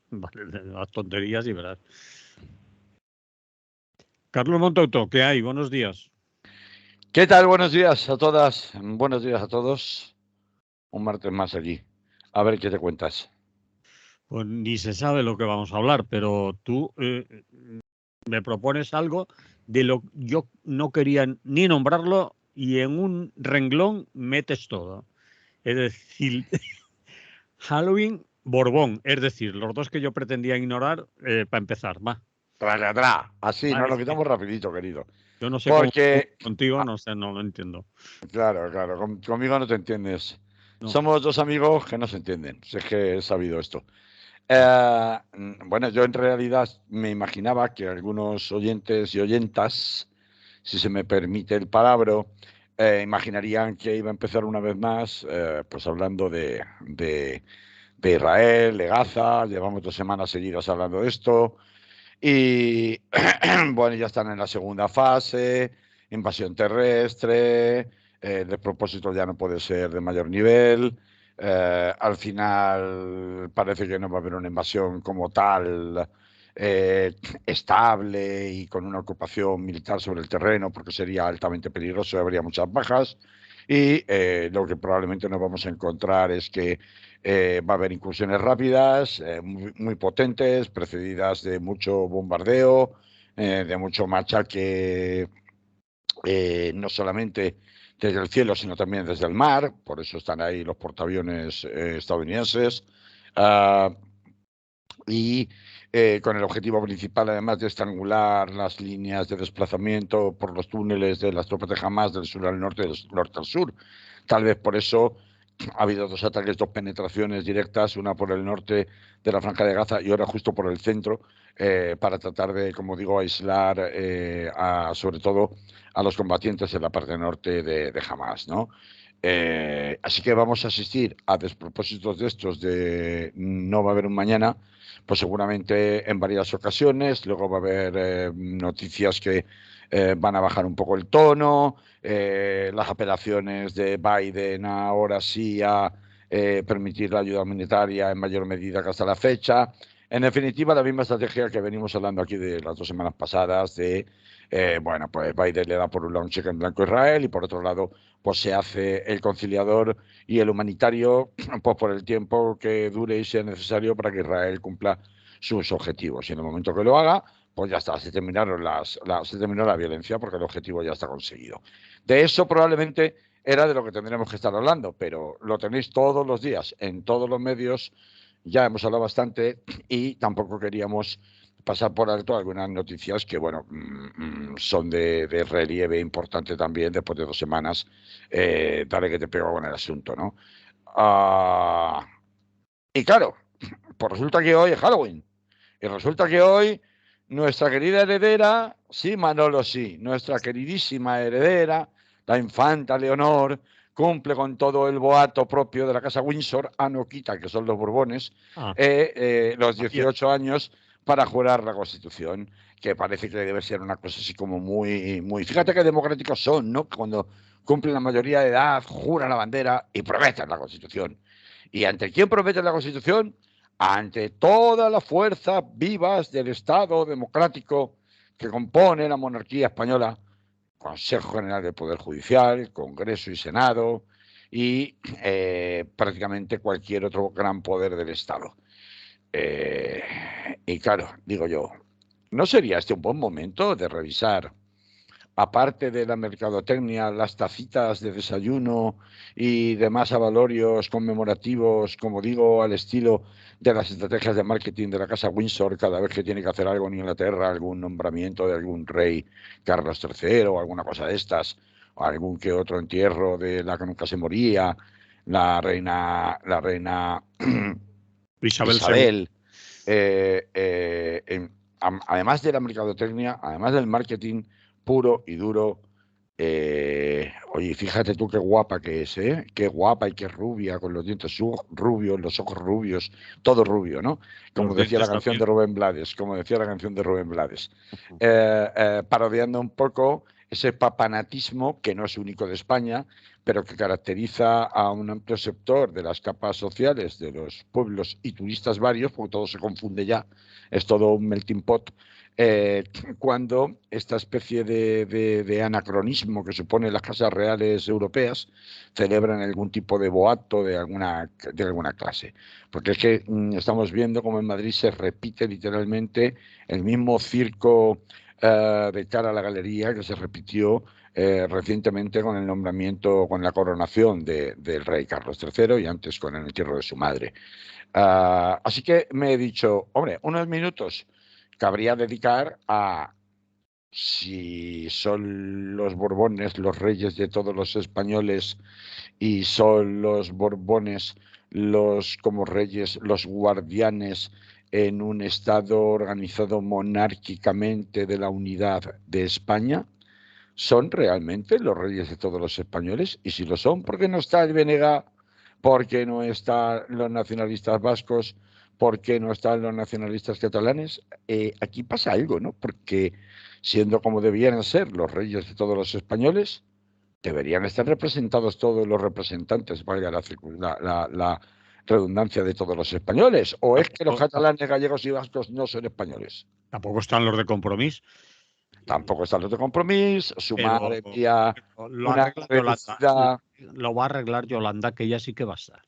Vale, las tonterías y verás. Carlos Montauto, ¿qué hay? Buenos días. ¿Qué tal? Buenos días a todas, buenos días a todos. Un martes más aquí. A ver qué te cuentas. Pues ni se sabe lo que vamos a hablar, pero tú me propones algo de lo que yo no quería ni nombrarlo y en un renglón metes todo. Es decir, Halloween, Borbón. Es decir, los dos que yo pretendía ignorar para empezar. Va. Así, nos lo quitamos rapidito, querido. Yo no sé Porque cómo contigo, no sé, no lo entiendo. Claro, conmigo no te entiendes. No. Somos dos amigos que no se entienden. Sé que he sabido esto. Bueno, yo en realidad me imaginaba que algunos oyentes y oyentas, si se me permite el palabra, imaginarían que iba a empezar una vez más, pues hablando de Israel, de Gaza. Llevamos 2 semanas seguidas hablando de esto. Y bueno, ya están en la segunda fase, invasión terrestre, el despropósito ya no puede ser de mayor nivel. Al final parece que no va a haber una invasión como tal estable y con una ocupación militar sobre el terreno, porque sería altamente peligroso y habría muchas bajas. Y lo que probablemente nos vamos a encontrar es que va a haber incursiones rápidas, muy potentes, precedidas de mucho bombardeo, de mucho machaque, no solamente desde el cielo, sino también desde el mar. Por eso están ahí los portaaviones estadounidenses. Y con el objetivo principal, además, de estrangular las líneas de desplazamiento por los túneles de las tropas de Hamas del sur al norte, del norte al sur. Tal vez por eso ha habido 2 ataques, 2 penetraciones directas, una por el norte de la Franja de Gaza y ahora justo por el centro, para tratar de, como digo, aislar sobre todo a los combatientes en la parte norte de Hamas, ¿no? Así que vamos a asistir a despropósitos de estos de no va a haber un mañana, pues seguramente en varias ocasiones. Luego va a haber noticias que van a bajar un poco el tono, las apelaciones de Biden ahora sí a permitir la ayuda humanitaria en mayor medida que hasta la fecha. En definitiva, la misma estrategia que venimos hablando aquí de las 2 semanas pasadas de, bueno, pues Biden le da por un lado un cheque en blanco a Israel y por otro lado, pues se hace el conciliador y el humanitario, pues por el tiempo que dure y sea necesario para que Israel cumpla sus objetivos. Y en el momento que lo haga, pues ya está, se terminó la violencia porque el objetivo ya está conseguido. De eso probablemente era de lo que tendríamos que estar hablando, pero lo tenéis todos los días en todos los medios. Ya hemos hablado bastante y tampoco queríamos pasar por alto algunas noticias que, bueno, son de relieve importante también después de 2 semanas. Dale que te pego con el asunto, ¿no? Y claro, pues resulta que hoy es Halloween. Y resulta que hoy nuestra querida heredera, sí, Manolo, sí, nuestra queridísima heredera, la infanta Leonor, cumple con todo el boato propio de la casa Windsor, no quita, que son los Borbones, los 18 años para jurar la Constitución, que parece que debe ser una cosa así como muy... Fíjate qué democráticos son, ¿no? Cuando cumplen la mayoría de edad, juran la bandera y prometen la Constitución. ¿Y ante quién prometen la Constitución? Ante todas las fuerzas vivas del Estado democrático que compone la monarquía española, Consejo General del Poder Judicial, Congreso y Senado y prácticamente cualquier otro gran poder del Estado. Y claro, digo yo, ¿no sería este un buen momento de revisar, aparte de la mercadotecnia, las tacitas de desayuno y demás avalorios conmemorativos, como digo, al estilo de las estrategias de marketing de la casa Windsor cada vez que tiene que hacer algo en Inglaterra, algún nombramiento de algún rey Carlos III o alguna cosa de estas, o algún que otro entierro de la que nunca se moría, la reina Isabel. Además de la mercadotecnia, además del marketing puro y duro, oye, fíjate tú qué guapa que es, ¿eh? Qué guapa y qué rubia, con los dientes rubios, los ojos rubios, todo rubio, ¿no? Como decía la canción de Rubén Blades, parodiando un poco ese papanatismo que no es único de España, pero que caracteriza a un amplio sector de las capas sociales de los pueblos y turistas varios, porque todo se confunde ya, es todo un melting pot, cuando esta especie de anacronismo que suponen las casas reales europeas celebran algún tipo de boato de alguna clase. Porque es que estamos viendo como en Madrid se repite literalmente el mismo circo de cara a la galería que se repitió recientemente con el nombramiento, con la coronación del rey Carlos III y antes con el entierro de su madre. Así que me he dicho, hombre, unos minutos cabría dedicar a si son los Borbones los reyes de todos los españoles y son los Borbones los como reyes, los guardianes en un Estado organizado monárquicamente de la unidad de España, ¿son realmente los reyes de todos los españoles? Y si lo son, ¿por qué no está el BNG? ¿Por qué no están los nacionalistas vascos? ¿Por qué no están los nacionalistas catalanes? Aquí pasa algo, ¿no? Porque siendo como debieran ser los reyes de todos los españoles, deberían estar representados todos los representantes, valga la redundancia, de todos los españoles. ¿O es que los catalanes, gallegos y vascos no son españoles? Tampoco están los de Compromís. Tampoco están los de Compromís. Su madre envía lo una arregla reducida. lo va a arreglar Yolanda, que ella sí que va a estar.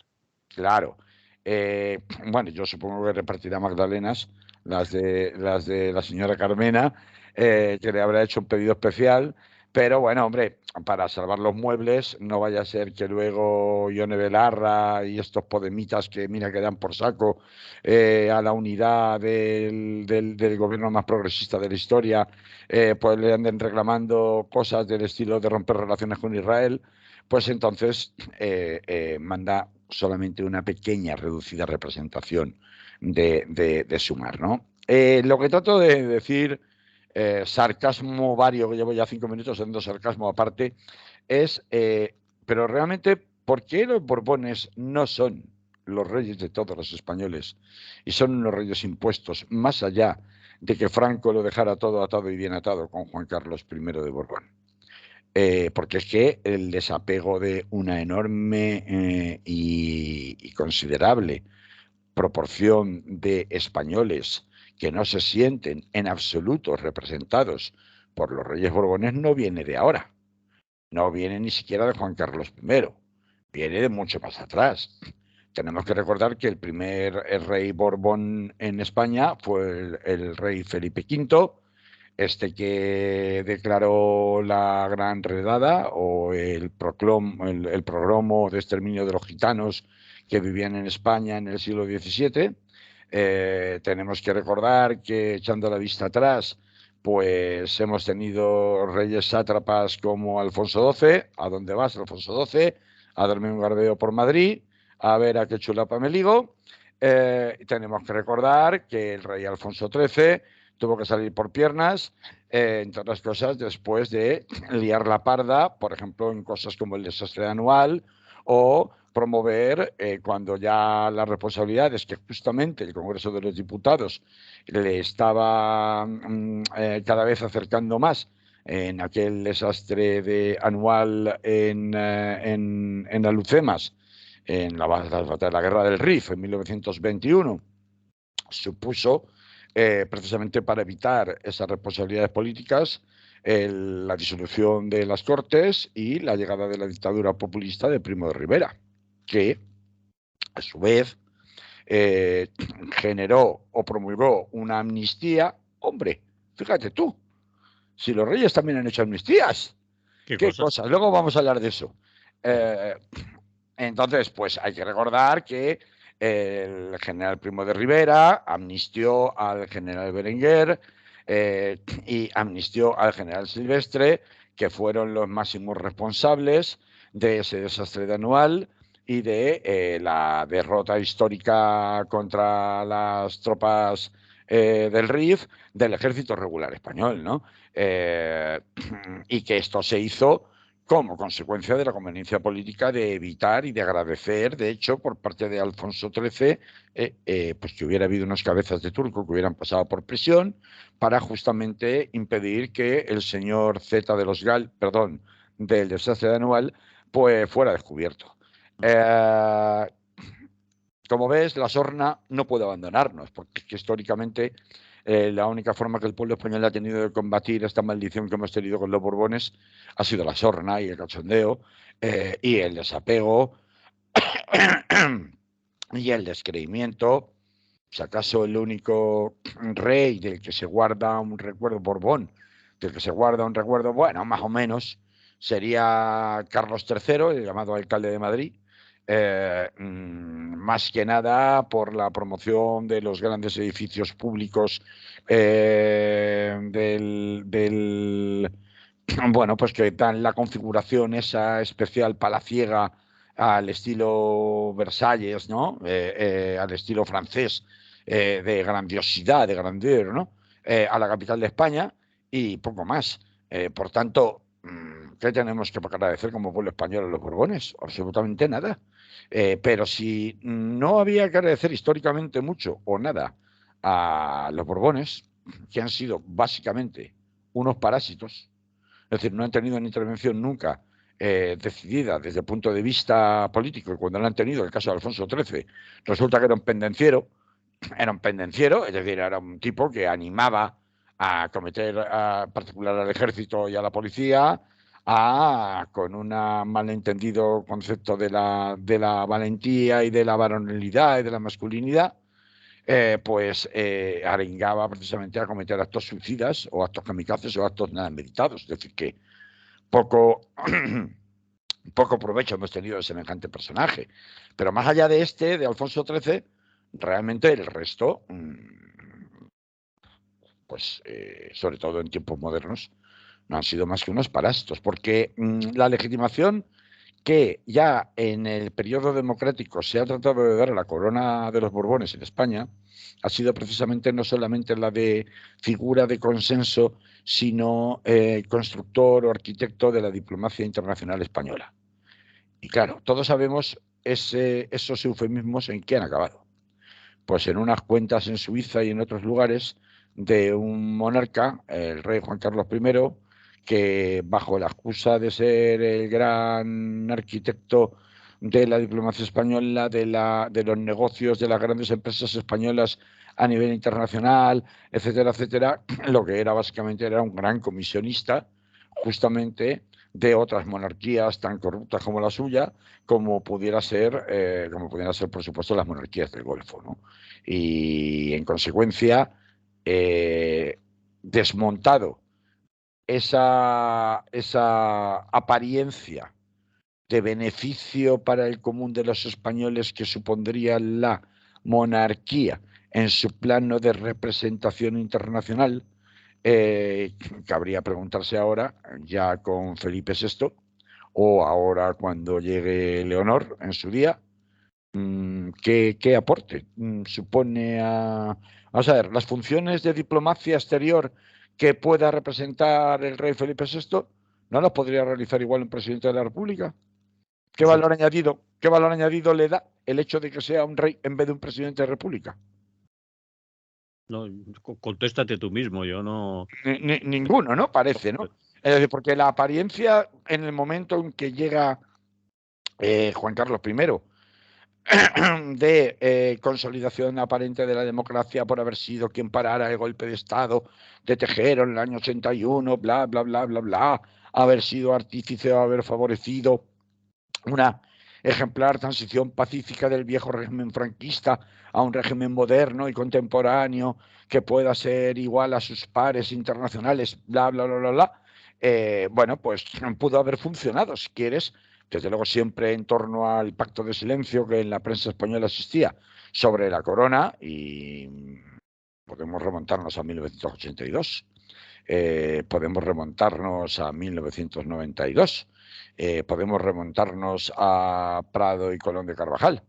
Claro. Bueno, yo supongo que repartirá magdalenas, las de la señora Carmena, que le habrá hecho un pedido especial. Pero bueno, hombre, para salvar los muebles, no vaya a ser que luego Ione Belarra y estos podemitas que mira que dan por saco a la unidad del gobierno más progresista de la historia, pues le anden reclamando cosas del estilo de romper relaciones con Israel, pues entonces manda solamente una pequeña, reducida representación de Sumar, ¿no? Lo que trato de decir, sarcasmo vario, que llevo ya 5 minutos haciendo sarcasmo aparte, es, pero realmente, ¿por qué los Borbones no son los reyes de todos los españoles y son unos reyes impuestos, más allá de que Franco lo dejara todo atado y bien atado con Juan Carlos I de Borbón? Porque es que el desapego de una enorme y considerable proporción de españoles que no se sienten en absoluto representados por los reyes borbones no viene de ahora, no viene ni siquiera de Juan Carlos I, viene de mucho más atrás. Tenemos que recordar que el primer rey Borbón en España fue el rey Felipe V, que declaró la Gran Redada o el progromo de exterminio de los gitanos que vivían en España en el siglo XVII. Tenemos que recordar que, echando la vista atrás, pues hemos tenido reyes sátrapas como Alfonso XII. ¿A dónde vas, Alfonso XII? A darme un garbeo por Madrid, a ver a qué chulapa me ligo. Tenemos que recordar que el rey Alfonso XIII tuvo que salir por piernas, entre otras cosas, después de liar la parda, por ejemplo, en cosas como el desastre anual, o promover, cuando ya las responsabilidades que justamente el Congreso de los Diputados le estaba cada vez acercando más en aquel desastre anual en Alhucemas, en la guerra del Rif en 1921, supuso, precisamente para evitar esas responsabilidades políticas, la disolución de las Cortes y la llegada de la dictadura populista de Primo de Rivera, que a su vez generó o promulgó una amnistía. Hombre, fíjate tú, si los reyes también han hecho amnistías, ¿qué cosas? Luego vamos a hablar de eso. Entonces, pues hay que recordar que el general Primo de Rivera amnistió al general Berenguer y amnistió al general Silvestre, que fueron los máximos responsables de ese desastre de anual y de la derrota histórica contra las tropas del RIF del Ejército Regular Español, ¿no? Y que esto se hizo como consecuencia de la conveniencia política de evitar y de agradecer, de hecho, por parte de Alfonso XIII, pues que hubiera habido unas cabezas de turco que hubieran pasado por prisión para justamente impedir que el señor Z de los perdón, del desastre de Anual, pues fuera descubierto. Como ves, la sorna no puede abandonarnos, porque es que históricamente la única forma que el pueblo español ha tenido de combatir esta maldición que hemos tenido con los Borbones ha sido la sorna y el cachondeo y el desapego y el descreimiento. Si acaso el único rey del que se guarda un recuerdo Borbón, del que se guarda un recuerdo, bueno, más o menos, sería Carlos III, el llamado alcalde de Madrid, más que nada por la promoción de los grandes edificios públicos bueno, pues que dan la configuración esa especial palaciega al estilo Versalles, ¿no? Al estilo francés, de grandiosidad, de grandeur, ¿no? A la capital de España y poco más. Por tanto, ¿qué tenemos que agradecer como pueblo español a los Borbones? Absolutamente nada. Pero si no había que agradecer históricamente mucho o nada a los Borbones, que han sido básicamente unos parásitos, es decir, no han tenido una intervención nunca decidida desde el punto de vista político, y cuando lo han tenido, en el caso de Alfonso XIII, resulta que era un pendenciero, es decir, era un tipo que animaba a cometer, en particular al ejército y a la policía, con un malentendido concepto de la valentía y de la varonilidad y de la masculinidad, arengaba precisamente a cometer actos suicidas o actos kamikazes o actos nada meditados. Es decir, que poco, poco provecho hemos tenido de semejante personaje. Pero más allá de de Alfonso XIII, realmente el resto, sobre todo en tiempos modernos, no han sido más que unos parásitos, porque la legitimación que ya en el periodo democrático se ha tratado de dar a la corona de los Borbones en España ha sido precisamente no solamente la de figura de consenso, sino constructor o arquitecto de la diplomacia internacional española. Y claro, todos sabemos esos eufemismos en qué han acabado. Pues en unas cuentas en Suiza y en otros lugares de un monarca, el rey Juan Carlos I, que bajo la excusa de ser el gran arquitecto de la diplomacia española, de los negocios de las grandes empresas españolas a nivel internacional, etcétera, etcétera, lo que era básicamente era un gran comisionista justamente de otras monarquías tan corruptas como la suya, como pudieran ser, por supuesto, las monarquías del Golfo, ¿no? Y en consecuencia, desmontado esa apariencia de beneficio para el común de los españoles que supondría la monarquía en su plano de representación internacional, cabría preguntarse ahora, ya con Felipe VI, o ahora cuando llegue Leonor en su día, ¿qué aporte supone vamos a ver, las funciones de diplomacia exterior que pueda representar el rey Felipe VI, ¿no las podría realizar igual un presidente de la República? ¿Qué valor añadido le da el hecho de que sea un rey en vez de un presidente de la República? No, contéstate tú mismo, yo no. Ninguno, ¿no? Parece, ¿no? Es decir, porque la apariencia en el momento en que llega Juan Carlos I de consolidación aparente de la democracia por haber sido quien parara el golpe de Estado de Tejero en el año 81, bla, bla, bla, bla, bla, haber sido artífice o haber favorecido una ejemplar transición pacífica del viejo régimen franquista a un régimen moderno y contemporáneo que pueda ser igual a sus pares internacionales, bla, bla, bla, bla, bla. Bueno, pues pudo haber funcionado, si quieres, desde luego siempre en torno al pacto de silencio que en la prensa española existía sobre la corona, y podemos remontarnos a 1982. Podemos remontarnos a 1992, podemos remontarnos a Prado y Colón de Carvajal,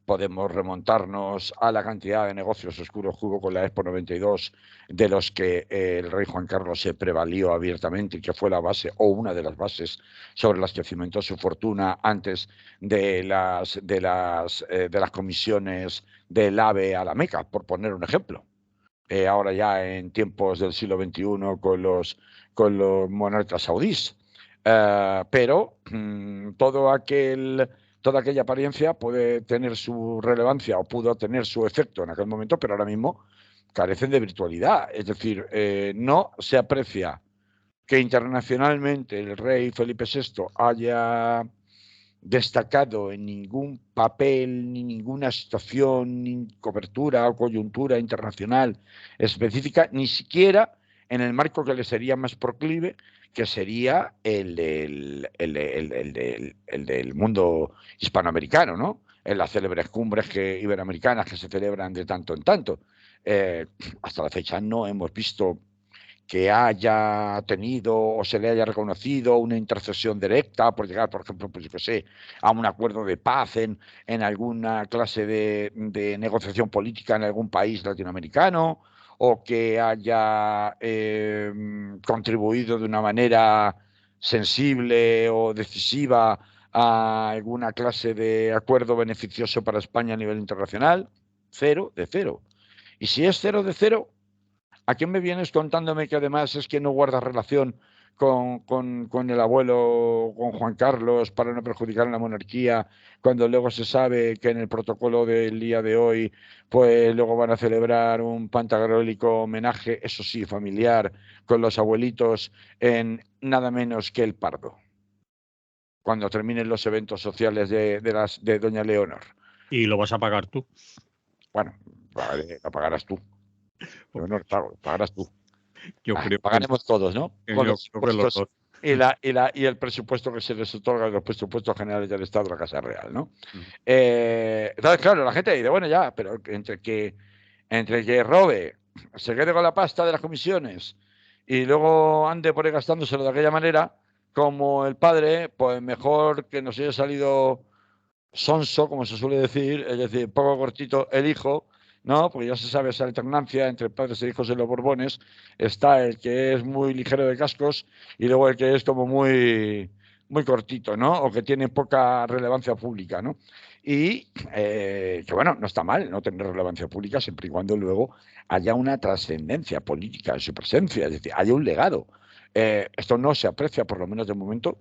podemos remontarnos a la cantidad de negocios oscuros que hubo con la Expo 92, de los que el rey Juan Carlos se prevalió abiertamente y que fue la base o una de las bases sobre las que cimentó su fortuna antes de las comisiones del AVE a la Meca, por poner un ejemplo. Ahora ya en tiempos del siglo XXI con los monarcas saudíes. Pero toda aquella apariencia puede tener su relevancia o pudo tener su efecto en aquel momento, pero ahora mismo carecen de virtualidad. Es decir, no se aprecia que internacionalmente el rey Felipe VI haya destacado en ningún papel, ni ninguna situación, ni cobertura o coyuntura internacional específica, ni siquiera en el marco que le sería más proclive, que sería el del mundo hispanoamericano, ¿no? En las célebres cumbres iberoamericanas que se celebran de tanto en tanto. Hasta la fecha no hemos visto que haya tenido o se le haya reconocido una intercesión directa por llegar, por ejemplo, pues yo qué sé, a un acuerdo de paz en alguna clase de negociación política en algún país latinoamericano, o que haya contribuido de una manera sensible o decisiva a alguna clase de acuerdo beneficioso para España a nivel internacional. Cero de cero. Y si es cero de cero, ¿a quién me vienes contándome que además es que no guarda relación con el abuelo, con Juan Carlos, para no perjudicar a la monarquía, cuando luego se sabe que en el protocolo del día de hoy, pues luego van a celebrar un pantagruélico homenaje, eso sí, familiar, con los abuelitos en nada menos que el Pardo, cuando terminen los eventos sociales de Doña Leonor? Y lo vas a pagar tú. Bueno, lo pagarás tú. Leonor, pagarás tú. Yo creo Pagaremos todos, ¿no? Con los creo que los impuestos dos. y el presupuesto que se les otorga, los presupuestos generales del Estado, la Casa Real, ¿no? Entonces, claro, la gente dice, bueno, ya, pero entre que robe, se quede con la pasta de las comisiones y luego ande por ahí gastándoselo de aquella manera, como el padre, pues mejor que nos haya salido sonso, como se suele decir, es decir, poco cortito el hijo, ¿no? Porque ya se sabe esa alternancia entre padres e hijos en los Borbones. Está el que es muy ligero de cascos y luego el que es como muy, muy cortito, ¿no? O que tiene poca relevancia pública, ¿no? Y que bueno, no está mal no tener relevancia pública siempre y cuando luego haya una trascendencia política en su presencia, es decir, haya un legado. Esto no se aprecia, por lo menos de momento,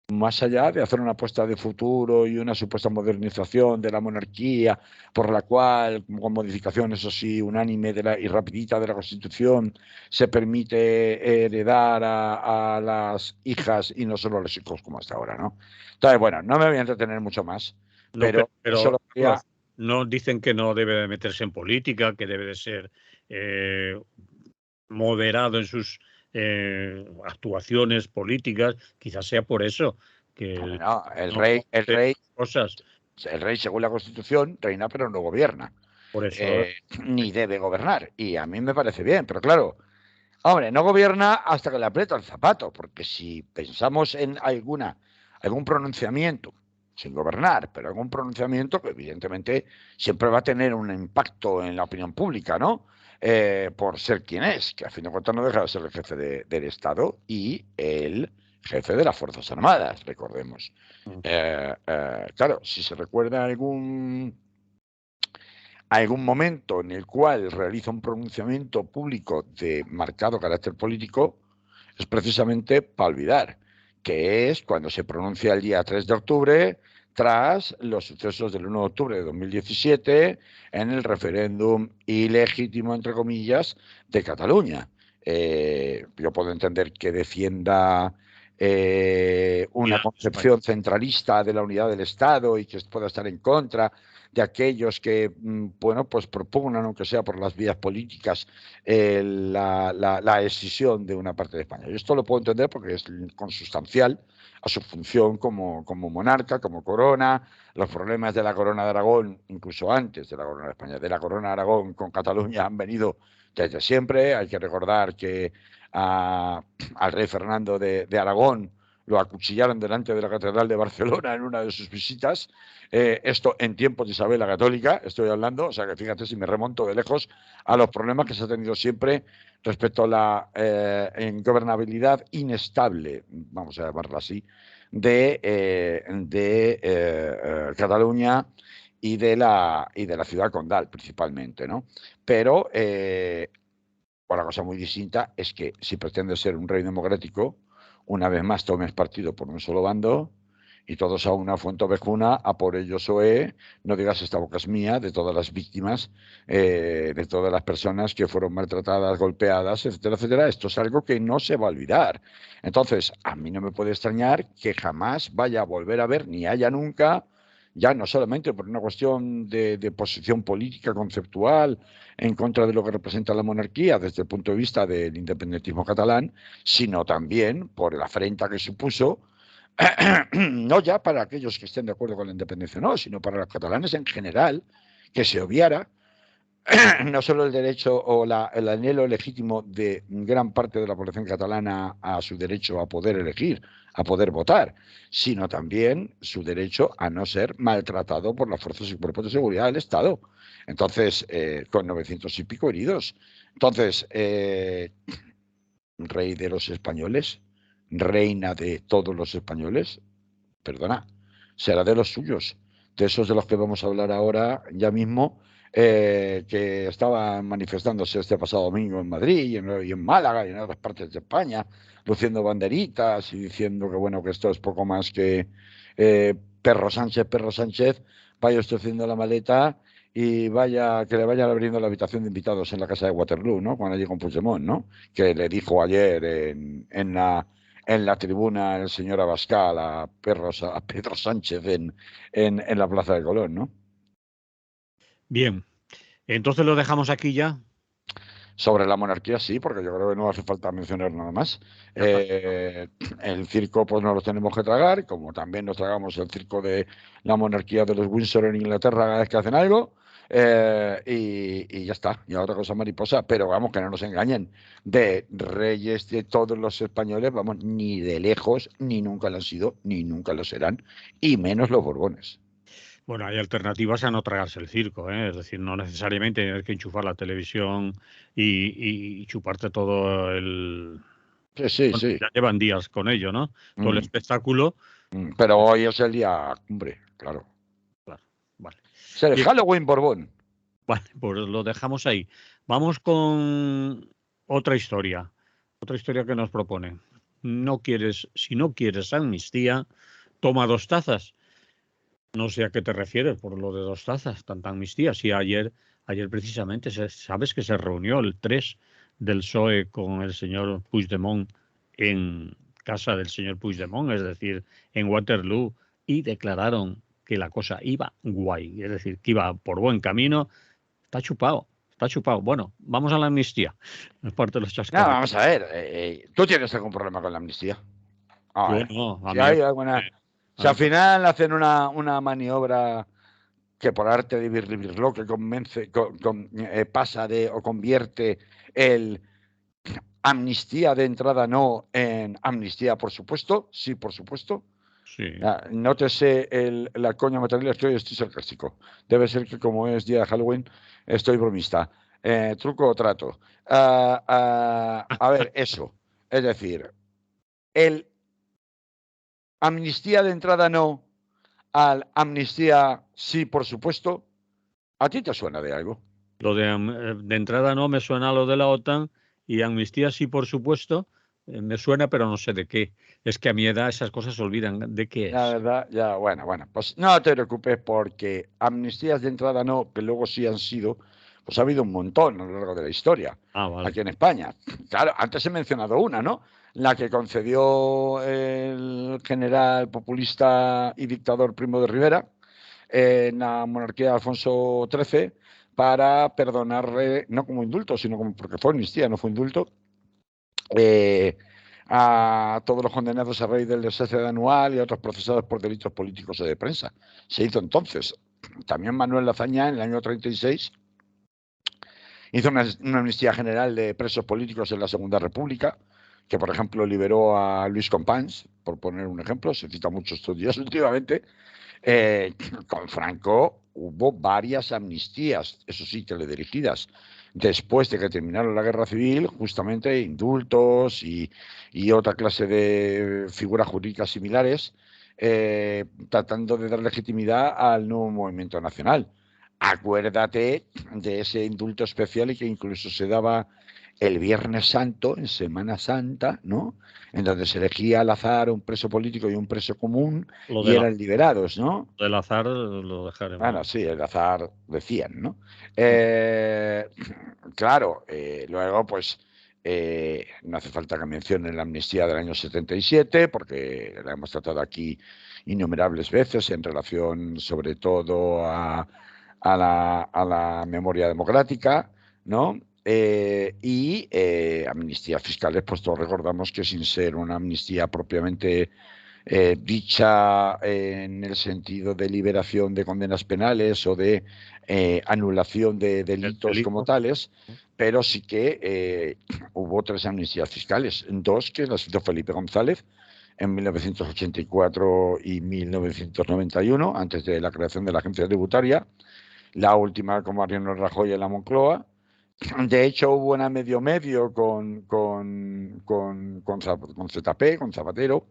más allá de hacer una apuesta de futuro y una supuesta modernización de la monarquía, por la cual, con modificación, eso sí, unánime y rapidita de la Constitución, se permite heredar a las hijas y no solo a los hijos como hasta ahora, ¿no? Entonces, bueno, no me voy a entretener mucho más, No, pero solo quería... no dicen que no debe de meterse en política, que debe de ser moderado en sus actuaciones políticas. Quizás sea por eso que No, el no rey, cosas. según la Constitución, reina pero no gobierna, Por eso ni debe gobernar. Y a mí me parece bien, pero claro, hombre, no gobierna hasta que le aprieta el zapato, porque si pensamos en algún pronunciamiento, sin gobernar, pero algún pronunciamiento que evidentemente siempre va a tener un impacto en la opinión pública, ¿no? Por ser quien es, que a fin de cuentas no deja de ser el jefe del Estado y el jefe de las Fuerzas Armadas, recordemos. Claro, si se recuerda algún momento en el cual realiza un pronunciamiento público de marcado carácter político, es precisamente para olvidar, que es cuando se pronuncia el día 3 de octubre, tras los sucesos del 1 de octubre de 2017, en el referéndum ilegítimo, entre comillas, de Cataluña. Yo puedo entender que defienda una concepción centralista de la unidad del Estado y que pueda estar en contra de aquellos que, bueno, pues propugnan, aunque sea por las vías políticas, la escisión de una parte de España. Y esto lo puedo entender porque es consustancial a su función como monarca, como corona. Los problemas de la corona de Aragón, incluso antes de la corona de España, de la corona de Aragón con Cataluña han venido desde siempre. Hay que recordar que al rey Fernando de Aragón lo acuchillaron delante de la Catedral de Barcelona en una de sus visitas. Esto en tiempos de Isabel la Católica, estoy hablando, o sea que fíjate si me remonto de lejos a los problemas que se ha tenido siempre respecto a la gobernabilidad inestable, vamos a llamarla así, de Cataluña y de la ciudad condal principalmente, ¿no? Pero una cosa muy distinta es que si pretendes ser un rey democrático, una vez más tomes partido por un solo bando y todos a una fuente ovejuna, a por ello Soe, no digas esta boca es mía, de todas las víctimas, de todas las personas que fueron maltratadas, golpeadas, etcétera, etcétera. Esto es algo que no se va a olvidar. Entonces, a mí no me puede extrañar que jamás vaya a volver a ver, ni haya nunca, ya no solamente por una cuestión de posición política conceptual en contra de lo que representa la monarquía desde el punto de vista del independentismo catalán, sino también por la afrenta que supuso, no ya para aquellos que estén de acuerdo con la independencia, no, sino para los catalanes en general, que se obviara no solo el derecho o el anhelo legítimo de gran parte de la población catalana a su derecho a poder elegir, a poder votar, sino también su derecho a no ser maltratado por las fuerzas y cuerpos de seguridad del Estado. Entonces, con 900 y pico heridos. Entonces, rey de los españoles, reina de todos los españoles, perdona, será de los suyos, de esos de los que vamos a hablar ahora ya mismo, que estaban manifestándose este pasado domingo en Madrid y en Málaga y en otras partes de España, luciendo banderitas y diciendo que bueno, que esto es poco más que Perro Sánchez, vaya usted haciendo la maleta y vaya, que le vayan abriendo la habitación de invitados en la casa de Waterloo, ¿no? Cuando allí con Puigdemont, ¿no? Que le dijo ayer en la tribuna el señor Abascal a Pedro Sánchez en la Plaza de Colón, ¿no? Bien, entonces lo dejamos aquí ya. Sobre la monarquía sí, porque yo creo que no hace falta mencionar nada más. El circo pues nos lo tenemos que tragar, como también nos tragamos el circo de la monarquía de los Windsor en Inglaterra cada vez que hacen algo. Y ya está, y a otra cosa mariposa, pero vamos, que no nos engañen, de reyes de todos los españoles, vamos, ni de lejos, ni nunca lo han sido, ni nunca lo serán, y menos los Borbones. Bueno, hay alternativas a no tragarse el circo, ¿eh? Es decir, no necesariamente tienes que enchufar la televisión y chuparte todo el... Sí, sí, Bueno, sí. ya llevan días con ello, ¿no? Todo el espectáculo. Pero hoy es el día cumbre, claro. Claro, vale. Es el Bien, Halloween Borbón. vale, pues lo dejamos ahí. Vamos con otra historia que nos propone. Si no quieres amnistía, toma 2 tazas. No sé a qué te refieres por lo de 2 tazas, tanta amnistía. Sí, ayer precisamente, sabes que se reunió el 3 del PSOE con el señor Puigdemont en casa del señor Puigdemont, es decir, en Waterloo, y declararon que la cosa iba guay, es decir, que iba por buen camino. Está chupado, está chupado. Bueno, vamos a la amnistía. Es parte de los No, chascarrillos. vamos a ver. ¿Tú tienes algún problema con la amnistía? A Yo ver. no, a Si mí me hay parece, alguna. a Si mí al me parece- final hacen una maniobra que por arte de birlibirlo que convence, pasa de o convierte el amnistía de entrada no en amnistía, por supuesto, sí, por supuesto. sí. Nótese la coña material, estoy sarcástico. Debe ser que como es día de Halloween, estoy bromista. Truco o trato. A ver, eso. Es decir, el amnistía de entrada no al amnistía sí, por supuesto. ¿A ti te suena de algo? Lo de entrada no me suena a lo de la OTAN y amnistía sí, por supuesto, me suena, pero no sé de qué. Es que a mi edad esas cosas se olvidan de qué La es. verdad, ya, bueno, pues no te preocupes porque amnistías de entrada no, que luego sí han sido, pues ha habido un montón a lo largo de la historia, Ah, vale. aquí en España. Claro, antes he mencionado una, ¿no? La que concedió el general populista y dictador Primo de Rivera en la monarquía de Alfonso XIII para perdonarle, no como indulto, sino como, porque fue amnistía, no fue indulto, eh, a todos los condenados a raíz del desastre de anual y a otros procesados por delitos políticos o de prensa. Se hizo entonces. También Manuel Lazaña, en el año 36, hizo una amnistía general de presos políticos en la Segunda República. que por ejemplo liberó a Luis Companys, por poner un ejemplo, se cita mucho estos días últimamente. Con Franco hubo varias amnistías, eso sí, teledirigidas, después de que terminara la guerra civil, justamente indultos y otra clase de figuras jurídicas similares, tratando de dar legitimidad al nuevo movimiento nacional. Acuérdate de ese indulto especial y que incluso se daba el Viernes Santo, en Semana Santa, ¿no? En donde se elegía al azar un preso político y un preso común y eran liberados, ¿no? Del azar lo dejaremos. Bueno, sí, el azar decían, ¿no? Claro, luego pues no hace falta que mencione la amnistía del año 77, porque la hemos tratado aquí innumerables veces en relación sobre todo a la memoria democrática, ¿no? Amnistías fiscales, pues todos recordamos que sin ser una amnistía propiamente dicha en el sentido de liberación de condenas penales o de anulación de delitos como tales, pero sí que hubo 3 amnistías fiscales, 2 que las hizo Felipe González en 1984 y 1991, antes de la creación de la agencia tributaria, la última con Mariano Rajoy en la Moncloa. De hecho, hubo una medio con ZP, con Zapatero.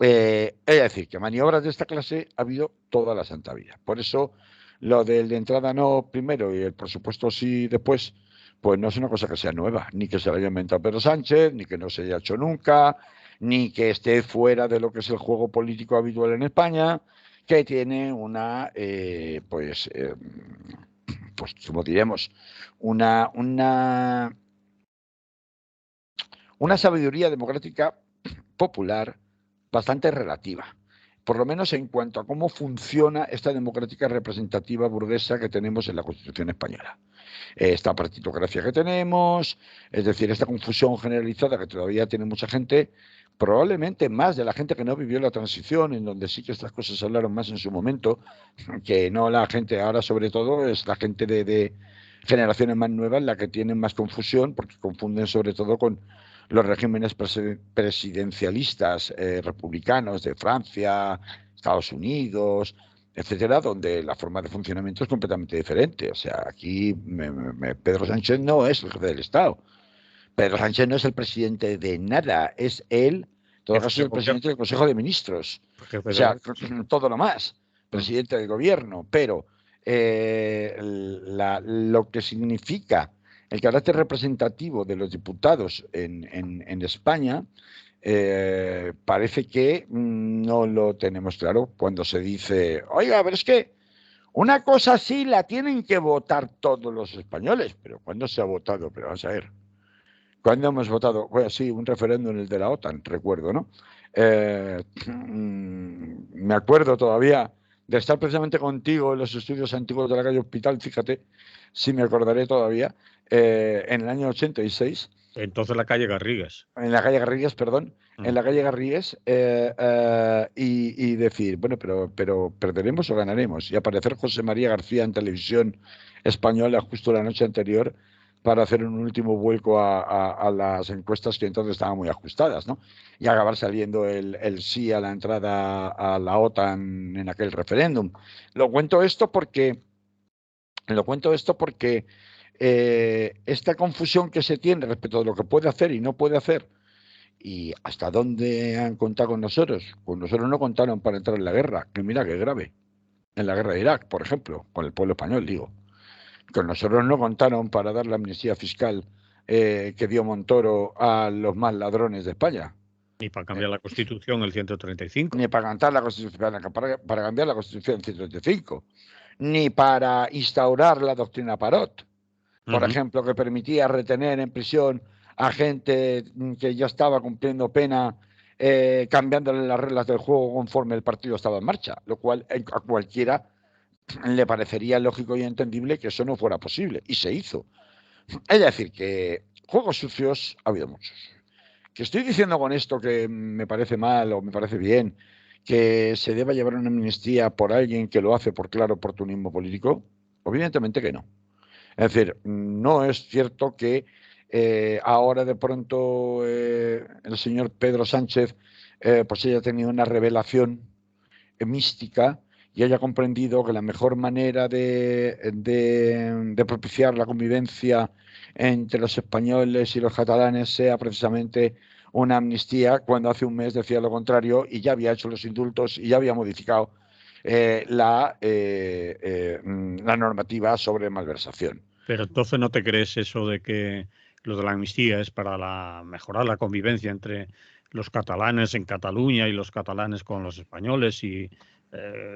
Es decir, que maniobras de esta clase ha habido toda la santa vida. Por eso, lo del de entrada no primero y el presupuesto sí después, pues no es una cosa que sea nueva, ni que se la haya inventado Pedro Sánchez, ni que no se haya hecho nunca, ni que esté fuera de lo que es el juego político habitual en España, que tiene pues como diremos, una sabiduría democrática popular bastante relativa, por lo menos en cuanto a cómo funciona esta democrática representativa burguesa que tenemos en la Constitución española. Esta partitocracia que tenemos, es decir, esta confusión generalizada que todavía tiene mucha gente, probablemente más de la gente que no vivió la transición, en donde sí que estas cosas se hablaron más en su momento, que no la gente ahora, sobre todo, es la gente de generaciones más nuevas la que tienen más confusión, porque confunden sobre todo con los regímenes presidencialistas republicanos de Francia, Estados Unidos, etcétera, donde la forma de funcionamiento es completamente diferente. O sea, aquí Pedro Sánchez no es el jefe del Estado. Pedro Sánchez no es el presidente de nada, es él, en todo caso, es el presidente del Consejo de Ministros. O sea, todo lo más, presidente del gobierno, pero lo que significa el carácter representativo de los diputados en España parece que no lo tenemos claro cuando se dice, oiga, pero es que una cosa así la tienen que votar todos los españoles. Pero ¿cuándo se ha votado? Pero vamos a ver. ¿Cuándo hemos votado? Bueno, sí, un referéndum, el de la OTAN, recuerdo, ¿no? Me acuerdo todavía de estar precisamente contigo en los estudios antiguos de la calle Hospital, fíjate, sí me acordaré todavía, en el año 86. Entonces la calle Garrigues. En la calle Garrigues, perdón, en la calle Garrigues, y decir, bueno, pero perderemos o ganaremos. Y aparecer José María García en televisión española justo la noche anterior para hacer un último vuelco a las encuestas que entonces estaban muy ajustadas, ¿no? Y acabar saliendo el sí a la entrada a la OTAN en aquel referéndum. Lo cuento esto porque esta confusión que se tiene respecto de lo que puede hacer y no puede hacer y hasta dónde han contado con nosotros. Pues nosotros no contaron para entrar en la guerra, que mira que grave. En la guerra de Irak, por ejemplo, con el pueblo español, digo. Con nosotros no contaron para dar la amnistía fiscal que dio Montoro a los más ladrones de España. Ni para cambiar la Constitución, el 135. Ni para cantar la Constitución, para cambiar la Constitución 135. Ni para instaurar la doctrina Parot, por ejemplo, que permitía retener en prisión a gente que ya estaba cumpliendo pena, cambiándole las reglas del juego conforme el partido estaba en marcha, lo cual a cualquiera le parecería lógico y entendible que eso no fuera posible, y se hizo. Es decir, que juegos sucios ha habido muchos. ¿Que estoy diciendo con esto que me parece mal o me parece bien que se deba llevar una amnistía por alguien que lo hace por claro oportunismo político? Evidentemente que no. Es decir, no es cierto que ahora de pronto el señor Pedro Sánchez pues haya tenido una revelación mística y haya comprendido que la mejor manera de propiciar la convivencia entre los españoles y los catalanes sea precisamente una amnistía, cuando hace un mes decía lo contrario y ya había hecho los indultos y ya había modificado la normativa sobre malversación. Pero entonces no te crees eso de que lo de la amnistía es para mejorar la convivencia entre los catalanes en Cataluña y los catalanes con los españoles y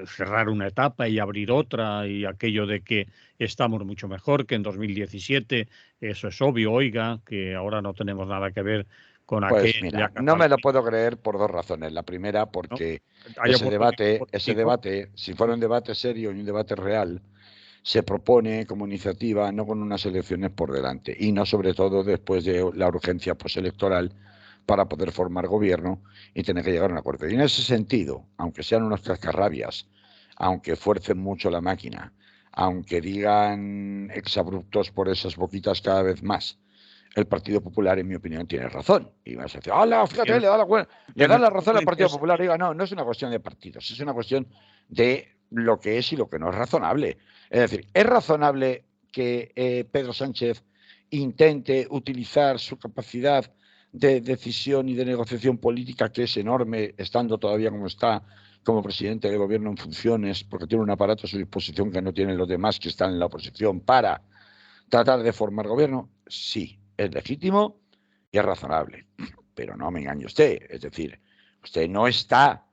cerrar una etapa y abrir otra, y aquello de que estamos mucho mejor que en 2017, eso es obvio, oiga, que ahora no tenemos nada que ver con Pues mira, aquella no me Cataluña, lo puedo creer por dos razones. La primera, ¿no? porque Hay oportunismo ese político. debate, si fuera un debate serio y un debate real, se propone como iniciativa no con unas elecciones por delante y no sobre todo después de la urgencia postelectoral para poder formar gobierno y tener que llegar a un acuerdo. Y en ese sentido, aunque sean unos cascarrabias, aunque fuercen mucho la máquina, aunque digan exabruptos por esas boquitas cada vez más, el Partido Popular, en mi opinión, tiene razón. Y vas a decir, ¡hala! Y Fíjate, en, le en da el la razón fondo, al ¿en qué Partido Popular. sentido? Diga, no, no es una cuestión de partidos, es una cuestión de lo que es y lo que no es razonable. Es decir, ¿es razonable que Pedro Sánchez intente utilizar su capacidad de decisión y de negociación política, que es enorme, estando todavía como está, como presidente del gobierno en funciones, porque tiene un aparato a su disposición que no tienen los demás que están en la oposición, para tratar de formar gobierno? Sí, es legítimo y es razonable. Pero no me engañe usted, es decir, usted no está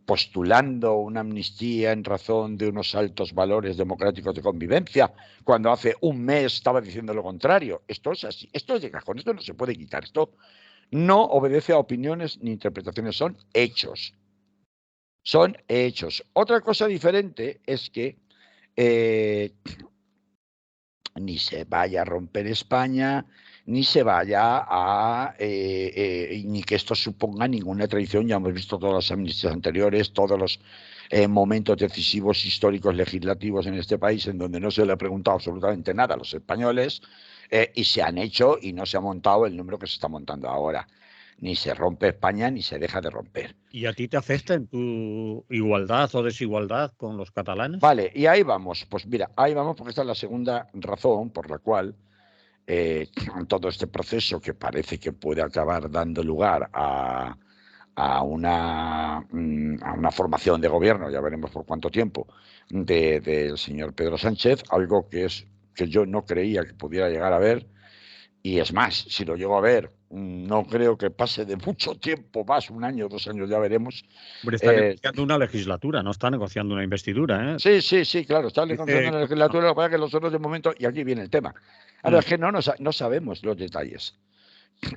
postulando una amnistía en razón de unos altos valores democráticos de convivencia, cuando hace un mes estaba diciendo lo contrario. Esto es así, esto es de cajón, esto no se puede quitar, esto no obedece a opiniones ni interpretaciones, son hechos. Son hechos. Otra cosa diferente es que eh, ni se vaya a romper España, ni se vaya a, ni que esto suponga ninguna traición. Ya hemos visto todas las amnistías anteriores, todos los momentos decisivos históricos legislativos en este país en donde no se le ha preguntado absolutamente nada a los españoles y se han hecho y no se ha montado el número que se está montando ahora. Ni se rompe España ni se deja de romper. ¿Y a ti te afecta en tu igualdad o desigualdad con los catalanes? Vale, y ahí vamos. Pues mira, ahí vamos porque esta es la segunda razón por la cual todo este proceso que parece que puede acabar dando lugar a una formación de gobierno, ya veremos por cuánto tiempo, del señor Pedro Sánchez, algo que yo no creía que pudiera llegar a ver, y es más, si lo llego a ver, no creo que pase de mucho tiempo más, un año, 2 años, ya veremos. Hombre, está Eh, negociando una legislatura, no está negociando una investidura, ¿eh? Sí, sí, sí, claro, está negociando Dice en la que legislatura, lo que pasa es que los otros de momento, y aquí viene el tema. Ahora, mm, es que no sabemos los detalles.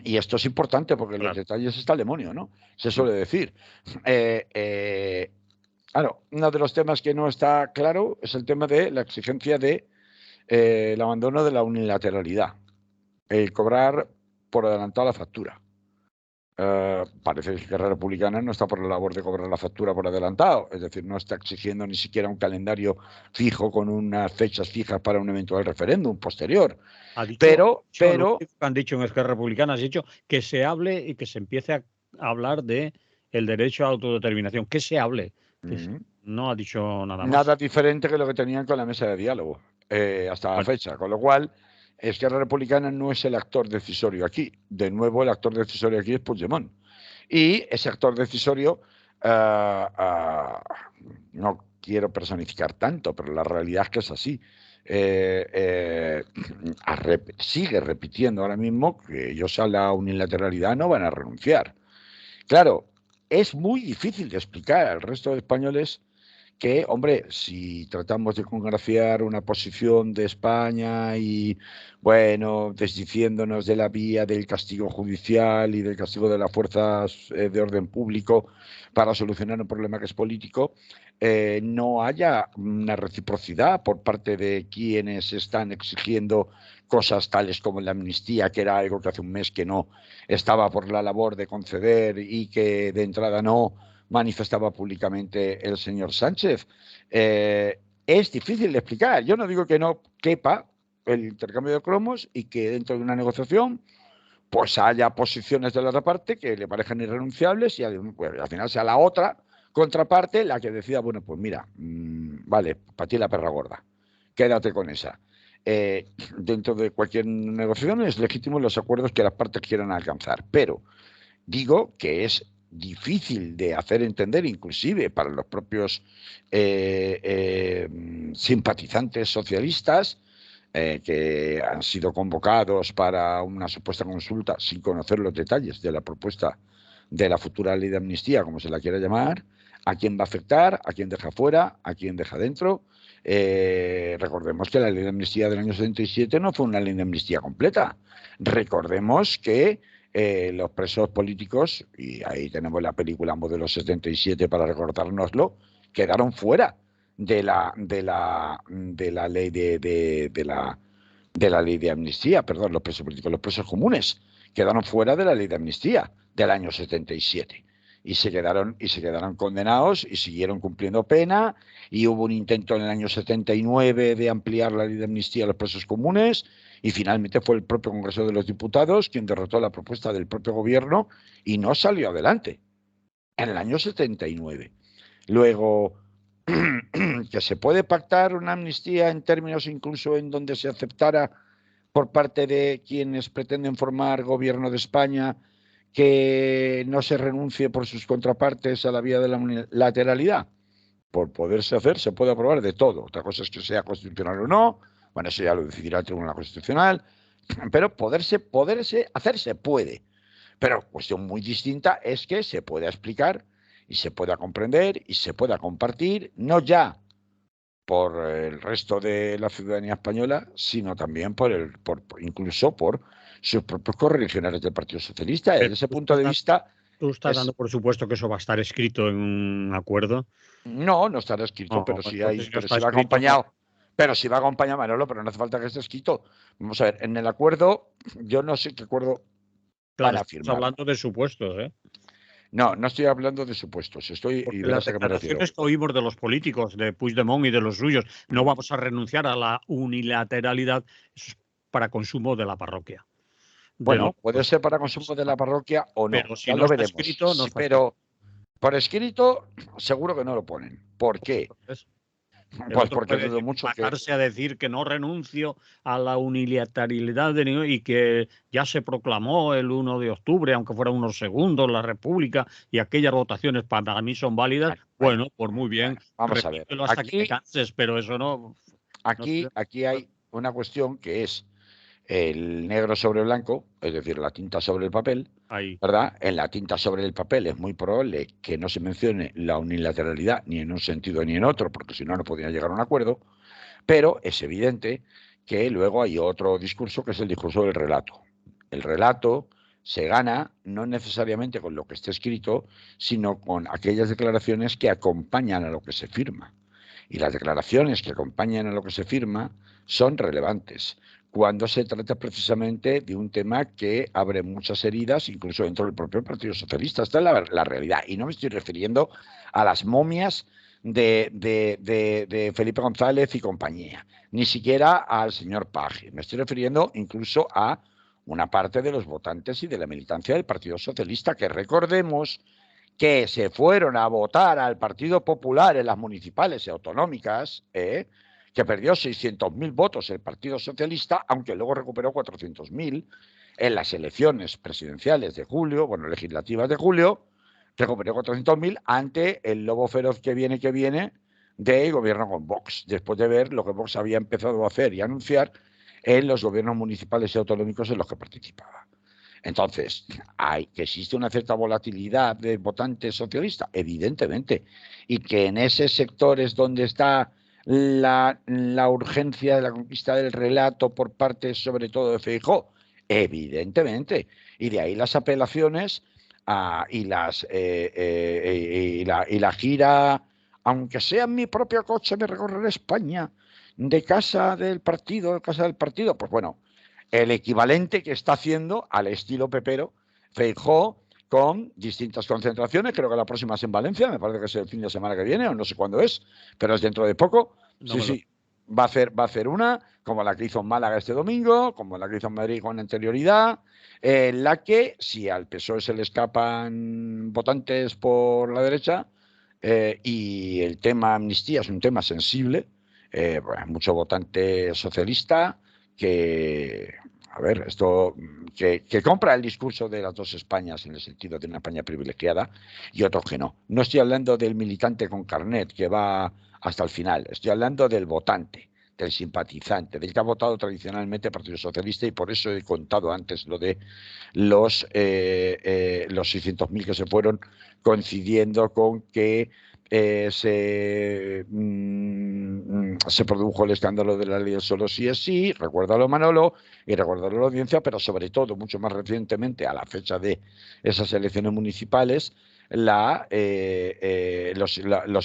Y esto es importante porque en los claro. detalles está el demonio, ¿no? Se suele decir. Eh, eh, claro, uno de los temas que no está claro es el tema de la exigencia de el abandono de la unilateralidad, el cobrar por adelantado la factura. Parece que Esquerra Republicana no está por la labor de cobrar la factura por adelantado, es decir, no está exigiendo ni siquiera un calendario fijo con unas fechas fijas para un eventual referéndum posterior. Lo Pero, único que han dicho en Esquerra Republicana, has dicho que se hable y que se empiece a hablar de el derecho a autodeterminación, que se hable, no ha dicho nada más. nada diferente que lo que tenían con la mesa de diálogo hasta la Bueno, fecha, con lo cual Esquerra Republicana no es el actor decisorio aquí. De nuevo, el actor decisorio aquí es Puigdemont. Y ese actor decisorio, no quiero personificar tanto, pero la realidad es que es así. Sigue repitiendo ahora mismo que ellos a la unilateralidad no van a renunciar. Claro, es muy difícil de explicar al resto de españoles que, hombre, si tratamos de congraciar una posición de España y, bueno, desdiciéndonos de la vía del castigo judicial y del castigo de las fuerzas de orden público para solucionar un problema que es político, no haya una reciprocidad por parte de quienes están exigiendo cosas tales como la amnistía, que era algo que hace un mes que no estaba por la labor de conceder y que de entrada no manifestaba públicamente el señor Sánchez. Es difícil de explicar. Yo no digo que no quepa el intercambio de cromos y que dentro de una negociación pues haya posiciones de la otra parte que le parezcan irrenunciables y pues, al final sea la otra contraparte la que decida, bueno, pues mira, vale, para ti la perra gorda, quédate con esa. Dentro de cualquier negociación es legítimo los acuerdos que las partes quieran alcanzar, pero digo que es difícil de hacer entender, inclusive para los propios simpatizantes socialistas, que han sido convocados para una supuesta consulta sin conocer los detalles de la propuesta de la futura ley de amnistía, como se la quiera llamar, a quién va a afectar, a quién deja fuera, a quién deja dentro. Recordemos que la ley de amnistía del año 77 no fue una ley de amnistía completa. Recordemos que los presos políticos, y ahí tenemos la película Modelo 77 para recordárnoslo, quedaron fuera de la ley de la ley de amnistía, perdón, los presos políticos, los presos comunes quedaron fuera de la ley de amnistía del año 77 y se quedaron condenados y siguieron cumpliendo pena, y hubo un intento en el año 79 de ampliar la ley de amnistía a los presos comunes, y finalmente fue el propio Congreso de los Diputados quien derrotó la propuesta del propio gobierno y no salió adelante en el año 79. Luego, que se puede pactar una amnistía en términos incluso en donde se aceptara por parte de quienes pretenden formar gobierno de España que no se renuncie por sus contrapartes a la vía de la unilateralidad. Por poderse hacer, se puede aprobar de todo. Otra cosa es que sea constitucional o no. Bueno, eso ya lo decidirá el Tribunal Constitucional. Pero hacerse puede. Pero cuestión muy distinta es que se pueda explicar y se pueda comprender y se pueda compartir, no ya por el resto de la ciudadanía española, sino también incluso por sus propios correligionarios del Partido Socialista. Desde ese punto de vista... ¿Tú estás dando por supuesto que eso va a estar escrito en un acuerdo? No, no estará escrito, No, pero sí si va acompañado. Pero si va acompañado, Manolo, pero no hace falta que esté escrito. Vamos a ver, en el acuerdo, yo no sé qué acuerdo van a firmar. Estamos hablando de supuestos, ¿eh? No, no estoy hablando de supuestos. Y las declaraciones que oímos de los políticos, de Puigdemont y de los suyos, no vamos a renunciar a la unilateralidad, eso es para consumo de la parroquia. Bueno, puede ser para consumo de la parroquia o no. Pero si no está escrito, no está pero por escrito, seguro que no lo ponen. ¿Por qué? Pues porque dudo mucho que a decir que no renuncio a la unilateralidad y que ya se proclamó el 1 de octubre, aunque fueran unos segundos, la República, y aquellas votaciones para mí son válidas. Bueno, pues muy bien. Vamos a ver. Hasta que te canses, pero eso no. Aquí hay una cuestión que es el negro sobre blanco, es decir, la tinta sobre el papel, ¿verdad? En la tinta sobre el papel es muy probable que no se mencione la unilateralidad ni en un sentido ni en otro, porque si no, no podría llegar a un acuerdo, pero es evidente que luego hay otro discurso que es el discurso del relato. El relato se gana no necesariamente con lo que esté escrito, sino con aquellas declaraciones que acompañan a lo que se firma. Y las declaraciones que acompañan a lo que se firma son relevantes cuando se trata precisamente de un tema que abre muchas heridas, incluso dentro del propio Partido Socialista. Esta es la realidad. Y no me estoy refiriendo a las momias de Felipe González y compañía, ni siquiera al señor Paje. Me estoy refiriendo incluso a una parte de los votantes y de la militancia del Partido Socialista, que recordemos que se fueron a votar al Partido Popular en las municipales y autonómicas, que perdió 600.000 votos el Partido Socialista, aunque luego recuperó 400.000 en las elecciones presidenciales de julio, legislativas de julio, recuperó 400.000 ante el lobo feroz que viene del gobierno con Vox, después de ver lo que Vox había empezado a hacer y anunciar en los gobiernos municipales y autonómicos en los que participaba. Entonces, que existe una cierta volatilidad de votantes socialistas, evidentemente, y que en ese sector es donde está la urgencia de la conquista del relato por parte sobre todo de Feijóo, evidentemente, y de ahí las apelaciones y la gira, aunque sea en mi propio coche, me recorreré España, de casa del partido, pues bueno, el equivalente que está haciendo al estilo pepero Feijóo con distintas concentraciones. Creo que la próxima es en Valencia, me parece que es el fin de semana que viene o no sé cuándo es, pero es dentro de poco. Sí. Va a hacer una, como la que hizo en Málaga este domingo, como la que hizo en Madrid con anterioridad, en la que, si al PSOE se le escapan votantes por la derecha, y el tema amnistía es un tema sensible, pues, mucho votante socialista que, a ver, que compra el discurso de las dos Españas en el sentido de una España privilegiada y otros que no. No estoy hablando del militante con carnet que va hasta el final, estoy hablando del votante, del simpatizante, del que ha votado tradicionalmente Partido Socialista, y por eso he contado antes lo de los 600.000 que se fueron, coincidiendo con que se produjo el escándalo de la ley del solo sí es sí, recuérdalo Manolo, y recuérdalo la audiencia, pero sobre todo, mucho más recientemente, a la fecha de esas elecciones municipales, los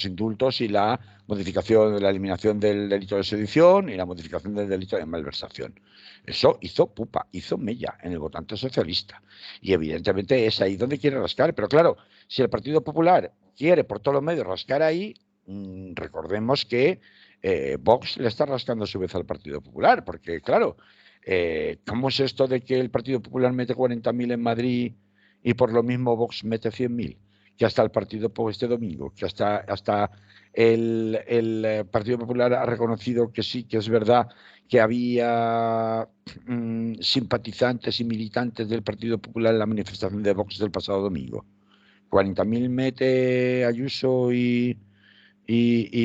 indultos y la modificación de la eliminación del delito de sedición y la modificación del delito de malversación. Eso hizo pupa, hizo mella en el votante socialista. Y evidentemente es ahí donde quiere rascar. Pero claro, si el Partido Popular quiere por todos los medios rascar ahí, recordemos que Vox le está rascando a su vez al Partido Popular. Porque claro, ¿cómo es esto de que el Partido Popular mete 40.000 en Madrid y por lo mismo Vox mete 100.000? Que hasta el partido este domingo, que hasta el Partido Popular ha reconocido que sí, que es verdad que había simpatizantes y militantes del Partido Popular en la manifestación de Vox del pasado domingo. 40.000 mete Ayuso y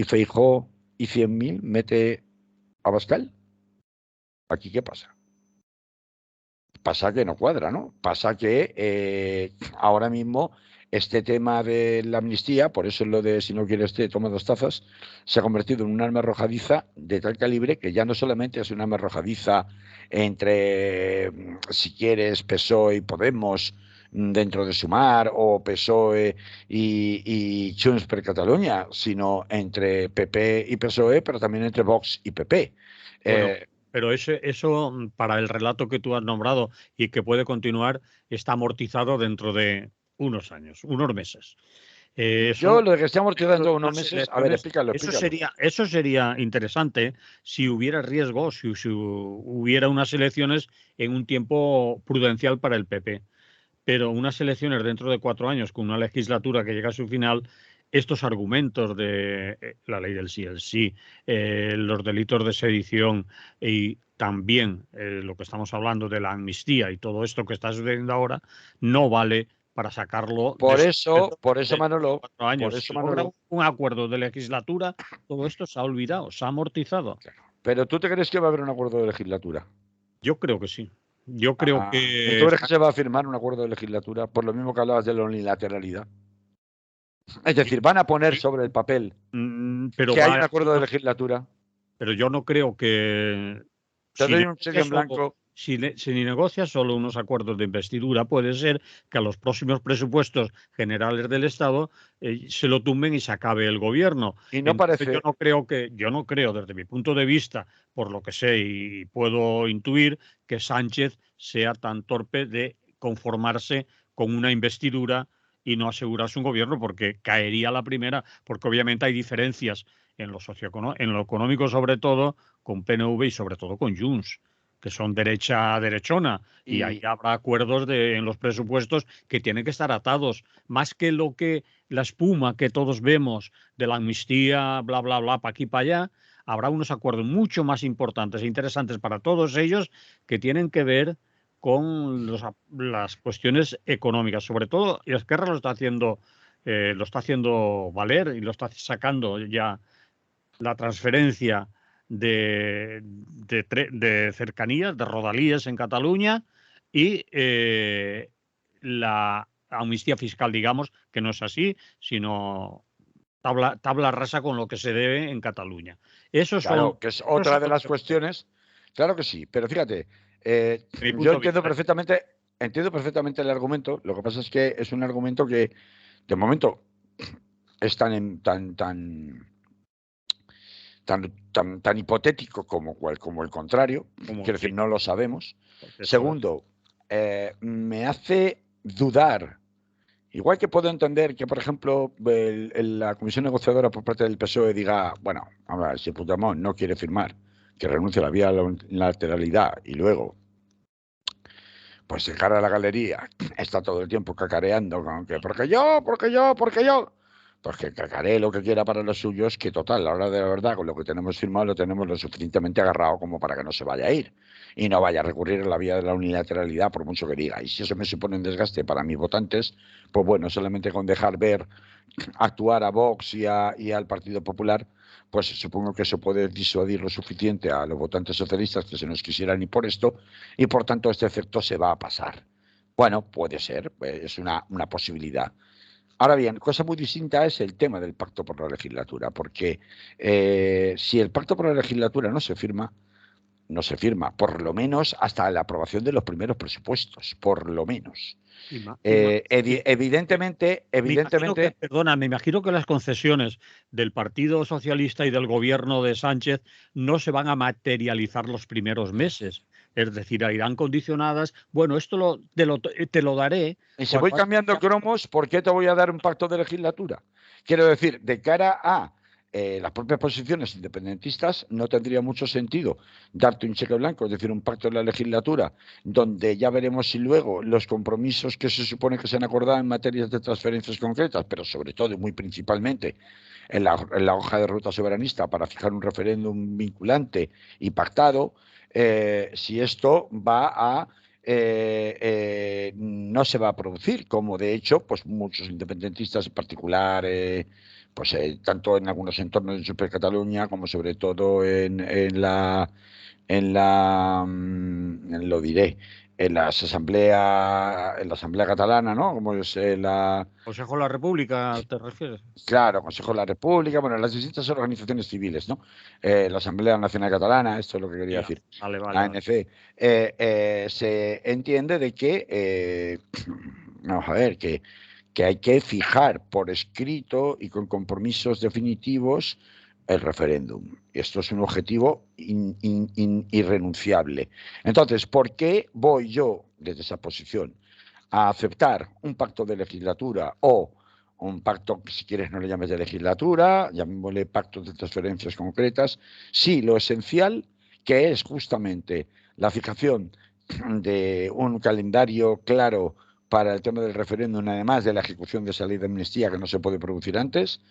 Feijóo, y 100.000 mete Abascal. ¿Aquí qué pasa? Pasa que no cuadra, ¿no? Pasa que ahora mismo este tema de la amnistía, por eso es lo de si no quieres té, toma 2 tazas, se ha convertido en un arma arrojadiza de tal calibre que ya no solamente es un arma arrojadiza entre, si quieres, PSOE y Podemos dentro de Sumar, o PSOE y Junts per Catalunya, sino entre PP y PSOE, pero también entre Vox y PP. Bueno, pero eso, para el relato que tú has nombrado y que puede continuar, está amortizado dentro de unos años, unos meses. Yo lo de que esté amortizado dentro de unos Unas meses, a ver, elecciones, explícalo. eso sería interesante si hubiera riesgo, si hubiera unas elecciones en un tiempo prudencial para el PP. Pero unas elecciones dentro de 4 años, con una legislatura que llega a su final, estos argumentos de la ley del sí es sí, los delitos de sedición y también lo que estamos hablando de la amnistía y todo esto que está sucediendo ahora, no vale para sacarlo Por de eso, Manolo, 4 años. por eso, Si logra Manolo. un acuerdo de legislatura, todo esto se ha olvidado, se ha amortizado. Pero ¿tú te crees que va a haber un acuerdo de legislatura? Yo creo que sí. Yo creo ¿Y tú que crees que se va a firmar un acuerdo de legislatura? Por lo mismo que hablabas de la unilateralidad. Es decir, van a poner sobre el papel pero que hay un va, acuerdo de legislatura. pero yo no creo que Te si doy un cheque en blanco. si negocia solo unos acuerdos de investidura, puede ser que a los próximos presupuestos generales del Estado se lo tumben y se acabe el gobierno. Y no Entonces parece. yo no creo desde mi punto de vista, por lo que sé y puedo intuir, que Sánchez sea tan torpe de conformarse con una investidura y no asegurarse un gobierno, porque caería la primera, porque obviamente hay diferencias en en lo económico sobre todo, con PNV y sobre todo con Junts, que son derechona, y ahí Y habrá acuerdos en los presupuestos que tienen que estar atados, más que la espuma que todos vemos de la amnistía, bla, bla, bla, para aquí, para allá, habrá unos acuerdos mucho más importantes e interesantes para todos ellos que tienen que ver con las cuestiones económicas. Sobre todo, y Esquerra lo está haciendo valer y lo está sacando ya la transferencia de cercanías, de rodalías en Cataluña y la amnistía fiscal, digamos, que no es así, sino tabla rasa con lo que se debe en Cataluña. Esos son, claro, que es esos son otra de los las cuestiones. Claro que sí, pero fíjate, mi yo punto de vista. entiendo perfectamente el argumento. Lo que pasa es que es un argumento que, de momento, es tan hipotético como el contrario. Como, Quiero sí, decir, no lo sabemos. eso es. Segundo, me hace dudar Igual que puedo entender que, por ejemplo, la comisión negociadora por parte del PSOE diga, bueno, a ver, si Puigdemont no quiere firmar, que renuncie a la vía de la unilateralidad y luego, pues de cara a la galería, está todo el tiempo cacareando con que, porque yo, porque yo, porque yo. Pues que cacaree lo que quiera para los suyos, que total, a la hora de la verdad, con lo que tenemos firmado, lo tenemos lo suficientemente agarrado como para que no se vaya a ir y no vaya a recurrir a la vía de la unilateralidad por mucho que diga. Y si eso me supone un desgaste para mis votantes, pues bueno, solamente con dejar ver actuar a Vox y al Partido Popular, pues supongo que eso puede disuadir lo suficiente a los votantes socialistas que se nos quisieran ir por esto y por tanto este efecto se va a pasar. Bueno, puede ser, es una posibilidad. Ahora bien, cosa muy distinta es el tema del pacto por la legislatura, porque si el pacto por la legislatura no se firma, por lo menos hasta la aprobación de los primeros presupuestos, por lo menos. Me imagino que, Evidentemente, perdona, me imagino que las concesiones del Partido Socialista y del gobierno de Sánchez no se van a materializar los primeros meses. Es decir, irán condicionadas. Bueno, esto te lo daré y si voy cuando cambiando cromos, ¿por qué te voy a dar un pacto de legislatura? Quiero decir, de cara a las propias posiciones independentistas, no tendría mucho sentido darte un cheque blanco, es decir, un pacto de la legislatura, donde ya veremos si luego los compromisos que se supone que se han acordado en materias de transferencias concretas, pero sobre todo y muy principalmente en la hoja de ruta soberanista para fijar un referéndum vinculante y pactado, si esto va a no se va a producir, como de hecho, pues muchos independentistas en particular, pues tanto en algunos entornos de Super Cataluña como sobre todo lo diré, en la asamblea catalana, ¿no? Como es la Consejo de la República, ¿te refieres? Claro, Consejo de la República, bueno, las distintas organizaciones civiles, ¿no? La Asamblea Nacional Catalana, esto es lo que quería Ya, decir, vale, vale, vale. ANC, se entiende de que, vamos a ver, que hay que fijar por escrito y con compromisos definitivos el referéndum. Esto es un objetivo irrenunciable. Entonces, ¿por qué voy yo desde esa posición a aceptar un pacto de legislatura o un pacto, si quieres no le llames de legislatura, llamémosle pactos de transferencias concretas, sí, lo esencial que es justamente la fijación de un calendario claro para el tema del referéndum, además de la ejecución de esa ley de amnistía que no se puede producir antes,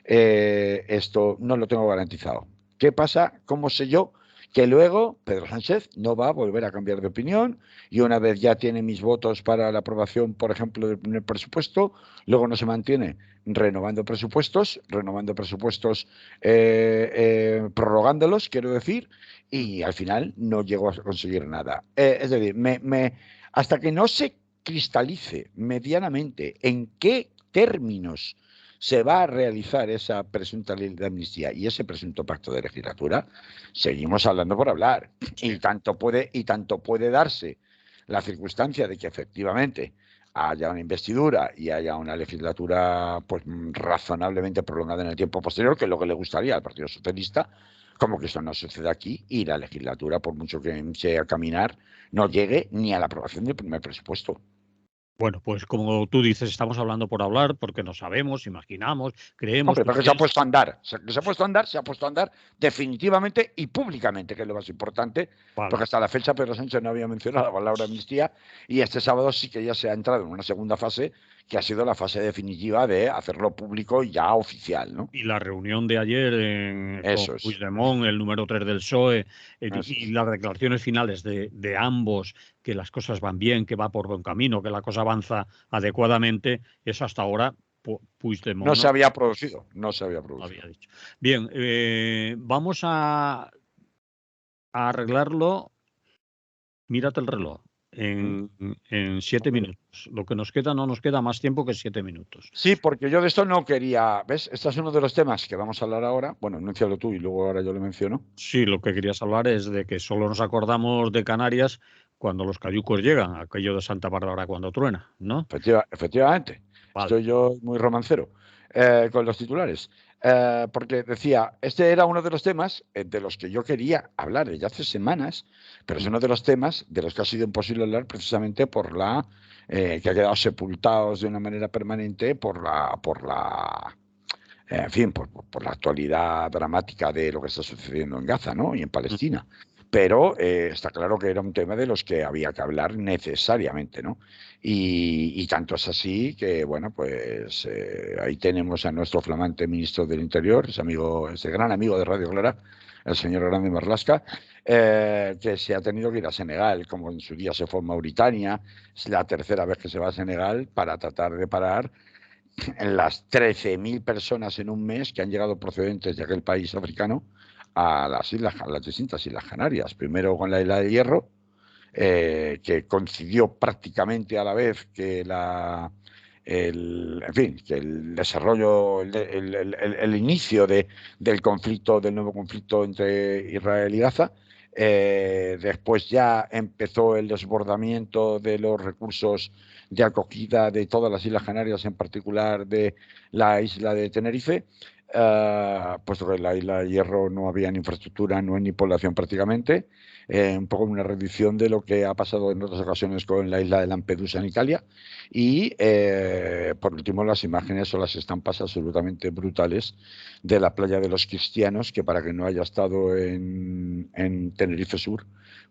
esto no lo tengo garantizado. ¿Qué pasa? ¿Cómo sé yo que luego Pedro Sánchez no va a volver a cambiar de opinión y una vez ya tiene mis votos para la aprobación, por ejemplo, del primer presupuesto, luego no se mantiene renovando presupuestos, prorrogándolos, quiero decir, y al final no llegó a conseguir nada. Es decir, hasta que no se cristalice medianamente en qué términos se va a realizar esa presunta ley de amnistía y ese presunto pacto de legislatura, seguimos hablando por hablar. Sí. Y tanto puede darse la circunstancia de que efectivamente haya una investidura y haya una legislatura pues razonablemente prolongada en el tiempo posterior, que es lo que le gustaría al Partido Socialista, como que eso no sucede aquí y la legislatura, por mucho que sea caminar, no llegue ni a la aprobación del primer presupuesto. Bueno, pues como tú dices, estamos hablando por hablar, porque no sabemos, imaginamos, creemos, Hombre, tú porque se ha piensas. puesto a andar. Se ha puesto a andar definitivamente y públicamente, que es lo más importante, Vale. porque hasta la fecha Pedro Sánchez no había mencionado la palabra amnistía y este sábado sí que ya se ha entrado en una segunda fase, que ha sido la fase definitiva de hacerlo público y ya oficial, ¿no? Y la reunión de ayer con Eso es, Puigdemont, el número 3 del PSOE, eso y es. las declaraciones finales de ambos, que las cosas van bien, que va por buen camino, que la cosa avanza adecuadamente, eso hasta ahora No Puigdemont se no había producido, no se había lo había producido. dicho. Bien, vamos a arreglarlo. Mírate el reloj. ¿Mm? En 7 minutos. Lo que nos queda no nos queda más tiempo que 7 minutos. Sí, porque yo de esto no quería, ¿ves? Este es uno de los temas que vamos a hablar ahora. Bueno, enuncialo tú y luego ahora yo lo menciono. Sí, lo que querías hablar es de que solo nos acordamos de Canarias cuando los cayucos llegan, aquello de Santa Bárbara cuando truena, ¿no? Efectivamente. Vale. Estoy yo muy romancero con los titulares. porque decía, este era uno de los temas de los que yo quería hablar desde hace semanas, pero es uno de los temas de los que ha sido imposible hablar precisamente por que ha quedado sepultados de una manera permanente en fin, por la actualidad dramática de lo que está sucediendo en Gaza, ¿no? Y en Palestina. Pero está claro que era un tema de los que había que hablar necesariamente, ¿no? Y tanto es así que, bueno, pues ahí tenemos a nuestro flamante ministro del Interior, ese gran amigo de Radio Clara, el señor Grande Marlaska, que se ha tenido que ir a Senegal, como en su día se fue a Mauritania. Es la tercera vez que se va a Senegal para tratar de parar en las 13.000 personas en un mes que han llegado procedentes de aquel país africano a las distintas Islas Canarias. Primero con la Isla de Hierro, que coincidió prácticamente a la vez que en fin, que el desarrollo, el inicio del conflicto, del nuevo conflicto entre Israel y Gaza. Después ya empezó el desbordamiento de los recursos de acogida de todas las Islas Canarias, en particular de la isla de Tenerife, puesto que en la isla de Hierro no había ni infraestructura, no hay ni población prácticamente, un poco una reedición de lo que ha pasado en otras ocasiones con la isla de Lampedusa en Italia. Y por último, las imágenes o las estampas absolutamente brutales de la playa de los Cristianos, que para que no haya estado en Tenerife Sur,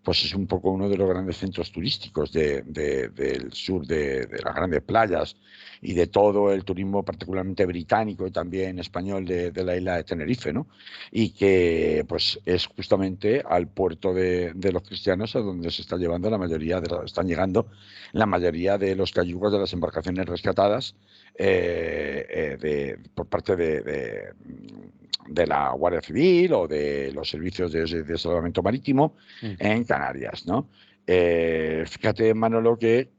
pues es un poco uno de los grandes centros turísticos del sur, de las grandes playas y de todo el turismo particularmente británico y también español de la isla de Tenerife, ¿no? Y que pues es justamente al puerto de los Cristianos a donde se está llevando están llegando la mayoría de los cayugos de las embarcaciones rescatadas por parte de la Guardia Civil o de los servicios de salvamento marítimo en Canarias, ¿no? Fíjate, Manolo, que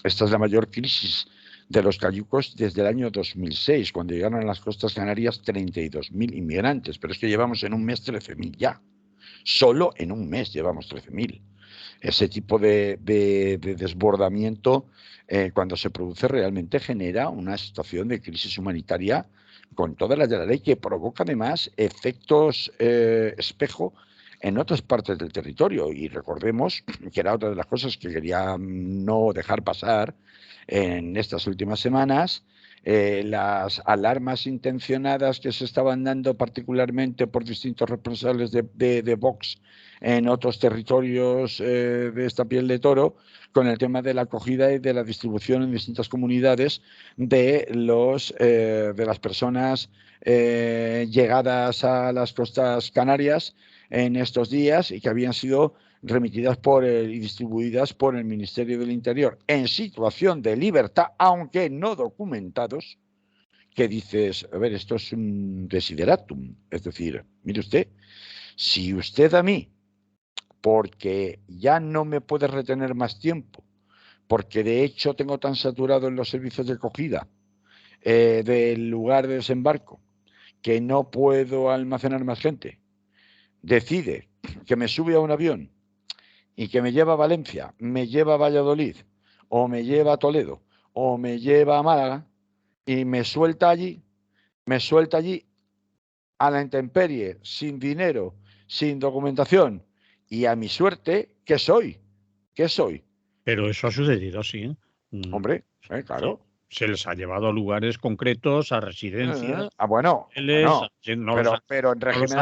esta es la mayor crisis de los cayucos desde el año 2006, cuando llegaron a las costas canarias 32.000 inmigrantes, pero es que llevamos en un mes 13.000 ya. Solo en un mes llevamos 13.000. Ese tipo de desbordamiento, cuando se produce, realmente genera una situación de crisis humanitaria con todas las de la ley, que provoca además efectos espejo en otras partes del territorio. Y recordemos que era otra de las cosas que quería no dejar pasar en estas últimas semanas, las alarmas intencionadas que se estaban dando particularmente por distintos responsables de Vox en otros territorios de esta piel de toro, con el tema de la acogida y de la distribución en distintas comunidades de las personas llegadas a las costas canarias en estos días y que habían sido remitidas y distribuidas por el Ministerio del Interior en situación de libertad, aunque no documentados, que dices, a ver, esto es un desideratum. Es decir, mire usted, si usted a mí, porque ya no me puede retener más tiempo, porque de hecho tengo tan saturado en los servicios de acogida del lugar de desembarco que no puedo almacenar más gente, decide que me sube a un avión y que me lleva a Valencia, me lleva a Valladolid, o me lleva a Toledo, o me lleva a Málaga, y me suelta allí a la intemperie, sin dinero, sin documentación, y a mi suerte, ¿qué soy? ¿Qué soy? Pero eso ha sucedido, sí. Hombre, claro. Se les ha llevado a lugares concretos, a residencias. Bueno, pero en régimen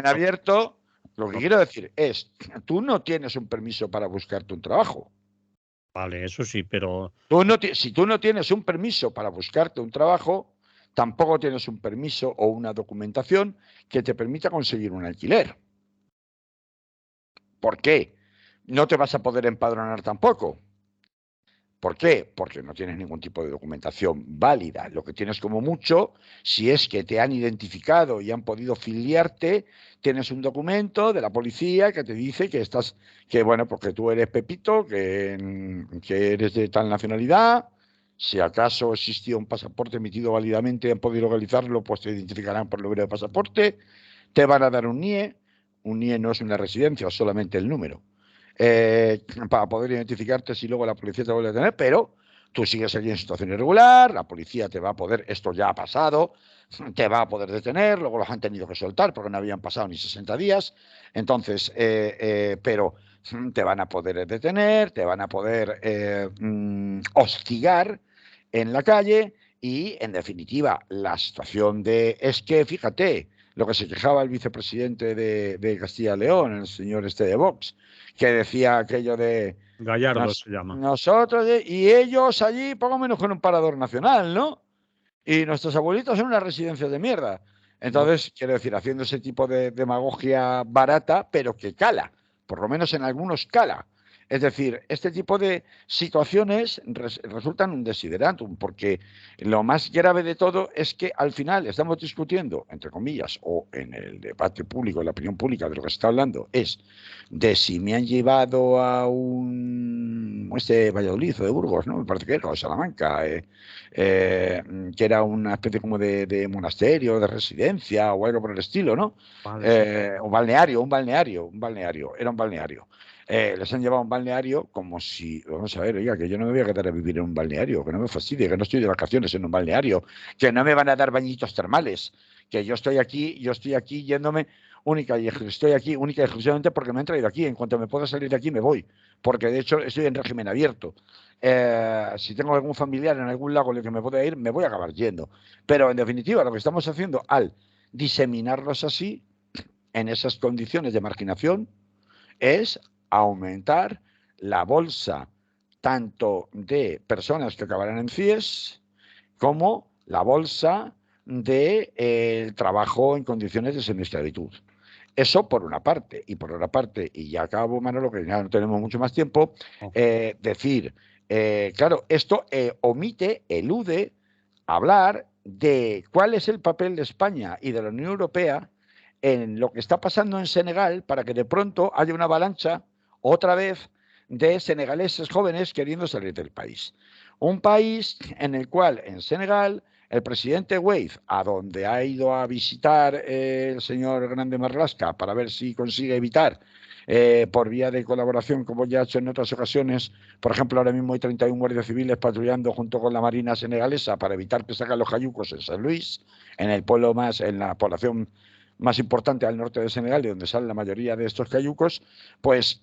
abierto, lo que quiero decir es, tú no tienes un permiso para buscarte un trabajo. Vale, eso sí, pero si tú no tienes un permiso para buscarte un trabajo, tampoco tienes un permiso o una documentación que te permita conseguir un alquiler. ¿Por qué? No te vas a poder empadronar tampoco. ¿Por qué? Porque no tienes ningún tipo de documentación válida. Lo que tienes como mucho, si es que te han identificado y han podido filiarte, tienes un documento de la policía que te dice porque tú eres Pepito, que eres de tal nacionalidad. Si acaso existió un pasaporte emitido válidamente y han podido localizarlo, pues te identificarán por el número de pasaporte. Te van a dar un NIE. Un NIE no es una residencia, es solamente el número. Para poder identificarte si luego la policía te vuelve a tener, pero Tú sigues allí en situación irregular, la policía te va a poder, esto ya ha pasado, te va a poder detener, luego los han tenido que soltar porque no habían pasado ni 60 días, entonces, pero te van a poder detener, te van a poder hostigar en la calle y, en definitiva, la situación es que, fíjate, lo que se quejaba el vicepresidente de Castilla y León, el señor este de Vox, que decía aquello de Gallardo se llama. nosotros y ellos allí poco menos con un parador nacional, ¿no? Y nuestros abuelitos en una residencia de mierda. Entonces, quiero decir, haciendo ese tipo de demagogia barata, pero que cala, por lo menos en algunos cala. Es decir, este tipo de situaciones resultan un desiderátum, porque lo más grave de todo es que al final estamos discutiendo, entre comillas, o en el debate público, en la opinión pública de lo que se está hablando, es de si me han llevado a Valladolid o de Burgos, ¿no? Me parece que era, o Salamanca, que era una especie como de monasterio, de residencia o algo por el estilo, ¿no? Vale. Un balneario, era un balneario. Les han llevado a un balneario como si, vamos a ver, oiga, que yo no me voy a quedar a vivir en un balneario, que no me fastidie, que no estoy de vacaciones en un balneario, que no me van a dar bañitos termales, que yo estoy aquí yéndome estoy aquí única y exclusivamente porque me han traído aquí. En cuanto me pueda salir de aquí me voy, porque de hecho estoy en régimen abierto. Si tengo algún familiar en algún lago en el que me pueda ir, me voy a acabar yendo. Pero en definitiva, lo que estamos haciendo al diseminarlos así, en esas condiciones de marginación, es aumentar la bolsa tanto de personas que acabarán en CIES como la bolsa de trabajo en condiciones de semiesclavitud. Eso por una parte. Y por otra parte, y ya acabo, Manolo, que ya no tenemos mucho más tiempo, decir, claro, esto elude hablar de cuál es el papel de España y de la Unión Europea en lo que está pasando en Senegal para que de pronto haya una avalancha otra vez de senegaleses jóvenes queriendo salir del país. Un país en el cual, en Senegal, el presidente Wade, a donde ha ido a visitar el señor Grande Marlaska para ver si consigue evitar, por vía de colaboración, como ya ha hecho en otras ocasiones, por ejemplo, ahora mismo hay 31 guardias civiles patrullando junto con la Marina senegalesa para evitar que salgan los cayucos en San Luis, en la población más importante al norte de Senegal, de donde salen la mayoría de estos cayucos, pues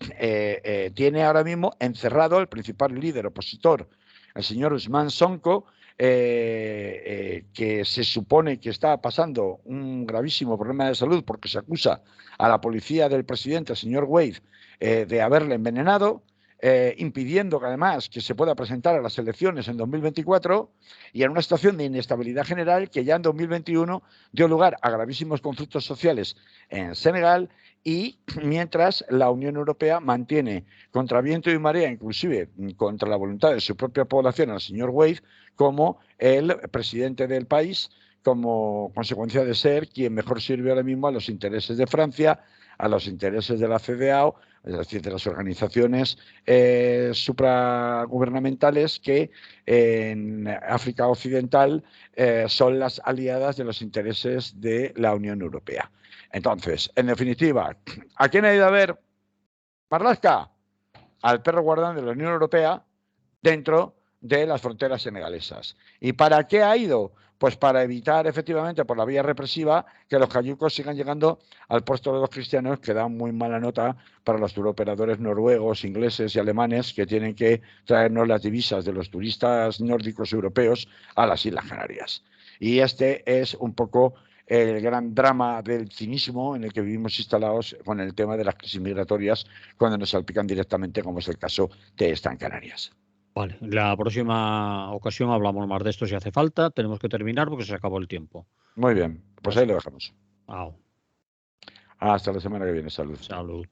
tiene ahora mismo encerrado el principal líder opositor, el señor Ousmane Sonko, que se supone que está pasando un gravísimo problema de salud porque se acusa a la policía del presidente, el señor Wade, de haberle envenenado, impidiendo que además que se pueda presentar a las elecciones en 2024 y en una situación de inestabilidad general que ya en 2021 dio lugar a gravísimos conflictos sociales en Senegal y mientras la Unión Europea mantiene contra viento y marea, inclusive contra la voluntad de su propia población, al señor Wade como el presidente del país, como consecuencia de ser quien mejor sirve ahora mismo a los intereses de Francia, a los intereses de la CEDEAO, es decir, de las organizaciones supragubernamentales que en África Occidental son las aliadas de los intereses de la Unión Europea. Entonces, en definitiva, ¿a quién ha ido a ver Marlaska? Al perro guardián de la Unión Europea dentro de las fronteras senegalesas. ¿Y para qué ha ido? Pues para evitar efectivamente por la vía represiva que los cayucos sigan llegando al puerto de los cristianos, que dan muy mala nota para los turoperadores noruegos, ingleses y alemanes que tienen que traernos las divisas de los turistas nórdicos europeos a las Islas Canarias. Y este es un poco el gran drama del cinismo en el que vivimos instalados con el tema de las crisis migratorias cuando nos salpican directamente, como es el caso de esta en Canarias. Vale, la próxima ocasión hablamos más de esto si hace falta. Tenemos que terminar porque se acabó el tiempo. Muy bien, pues ahí lo dejamos. Au. Hasta la semana que viene. Salud. Salud.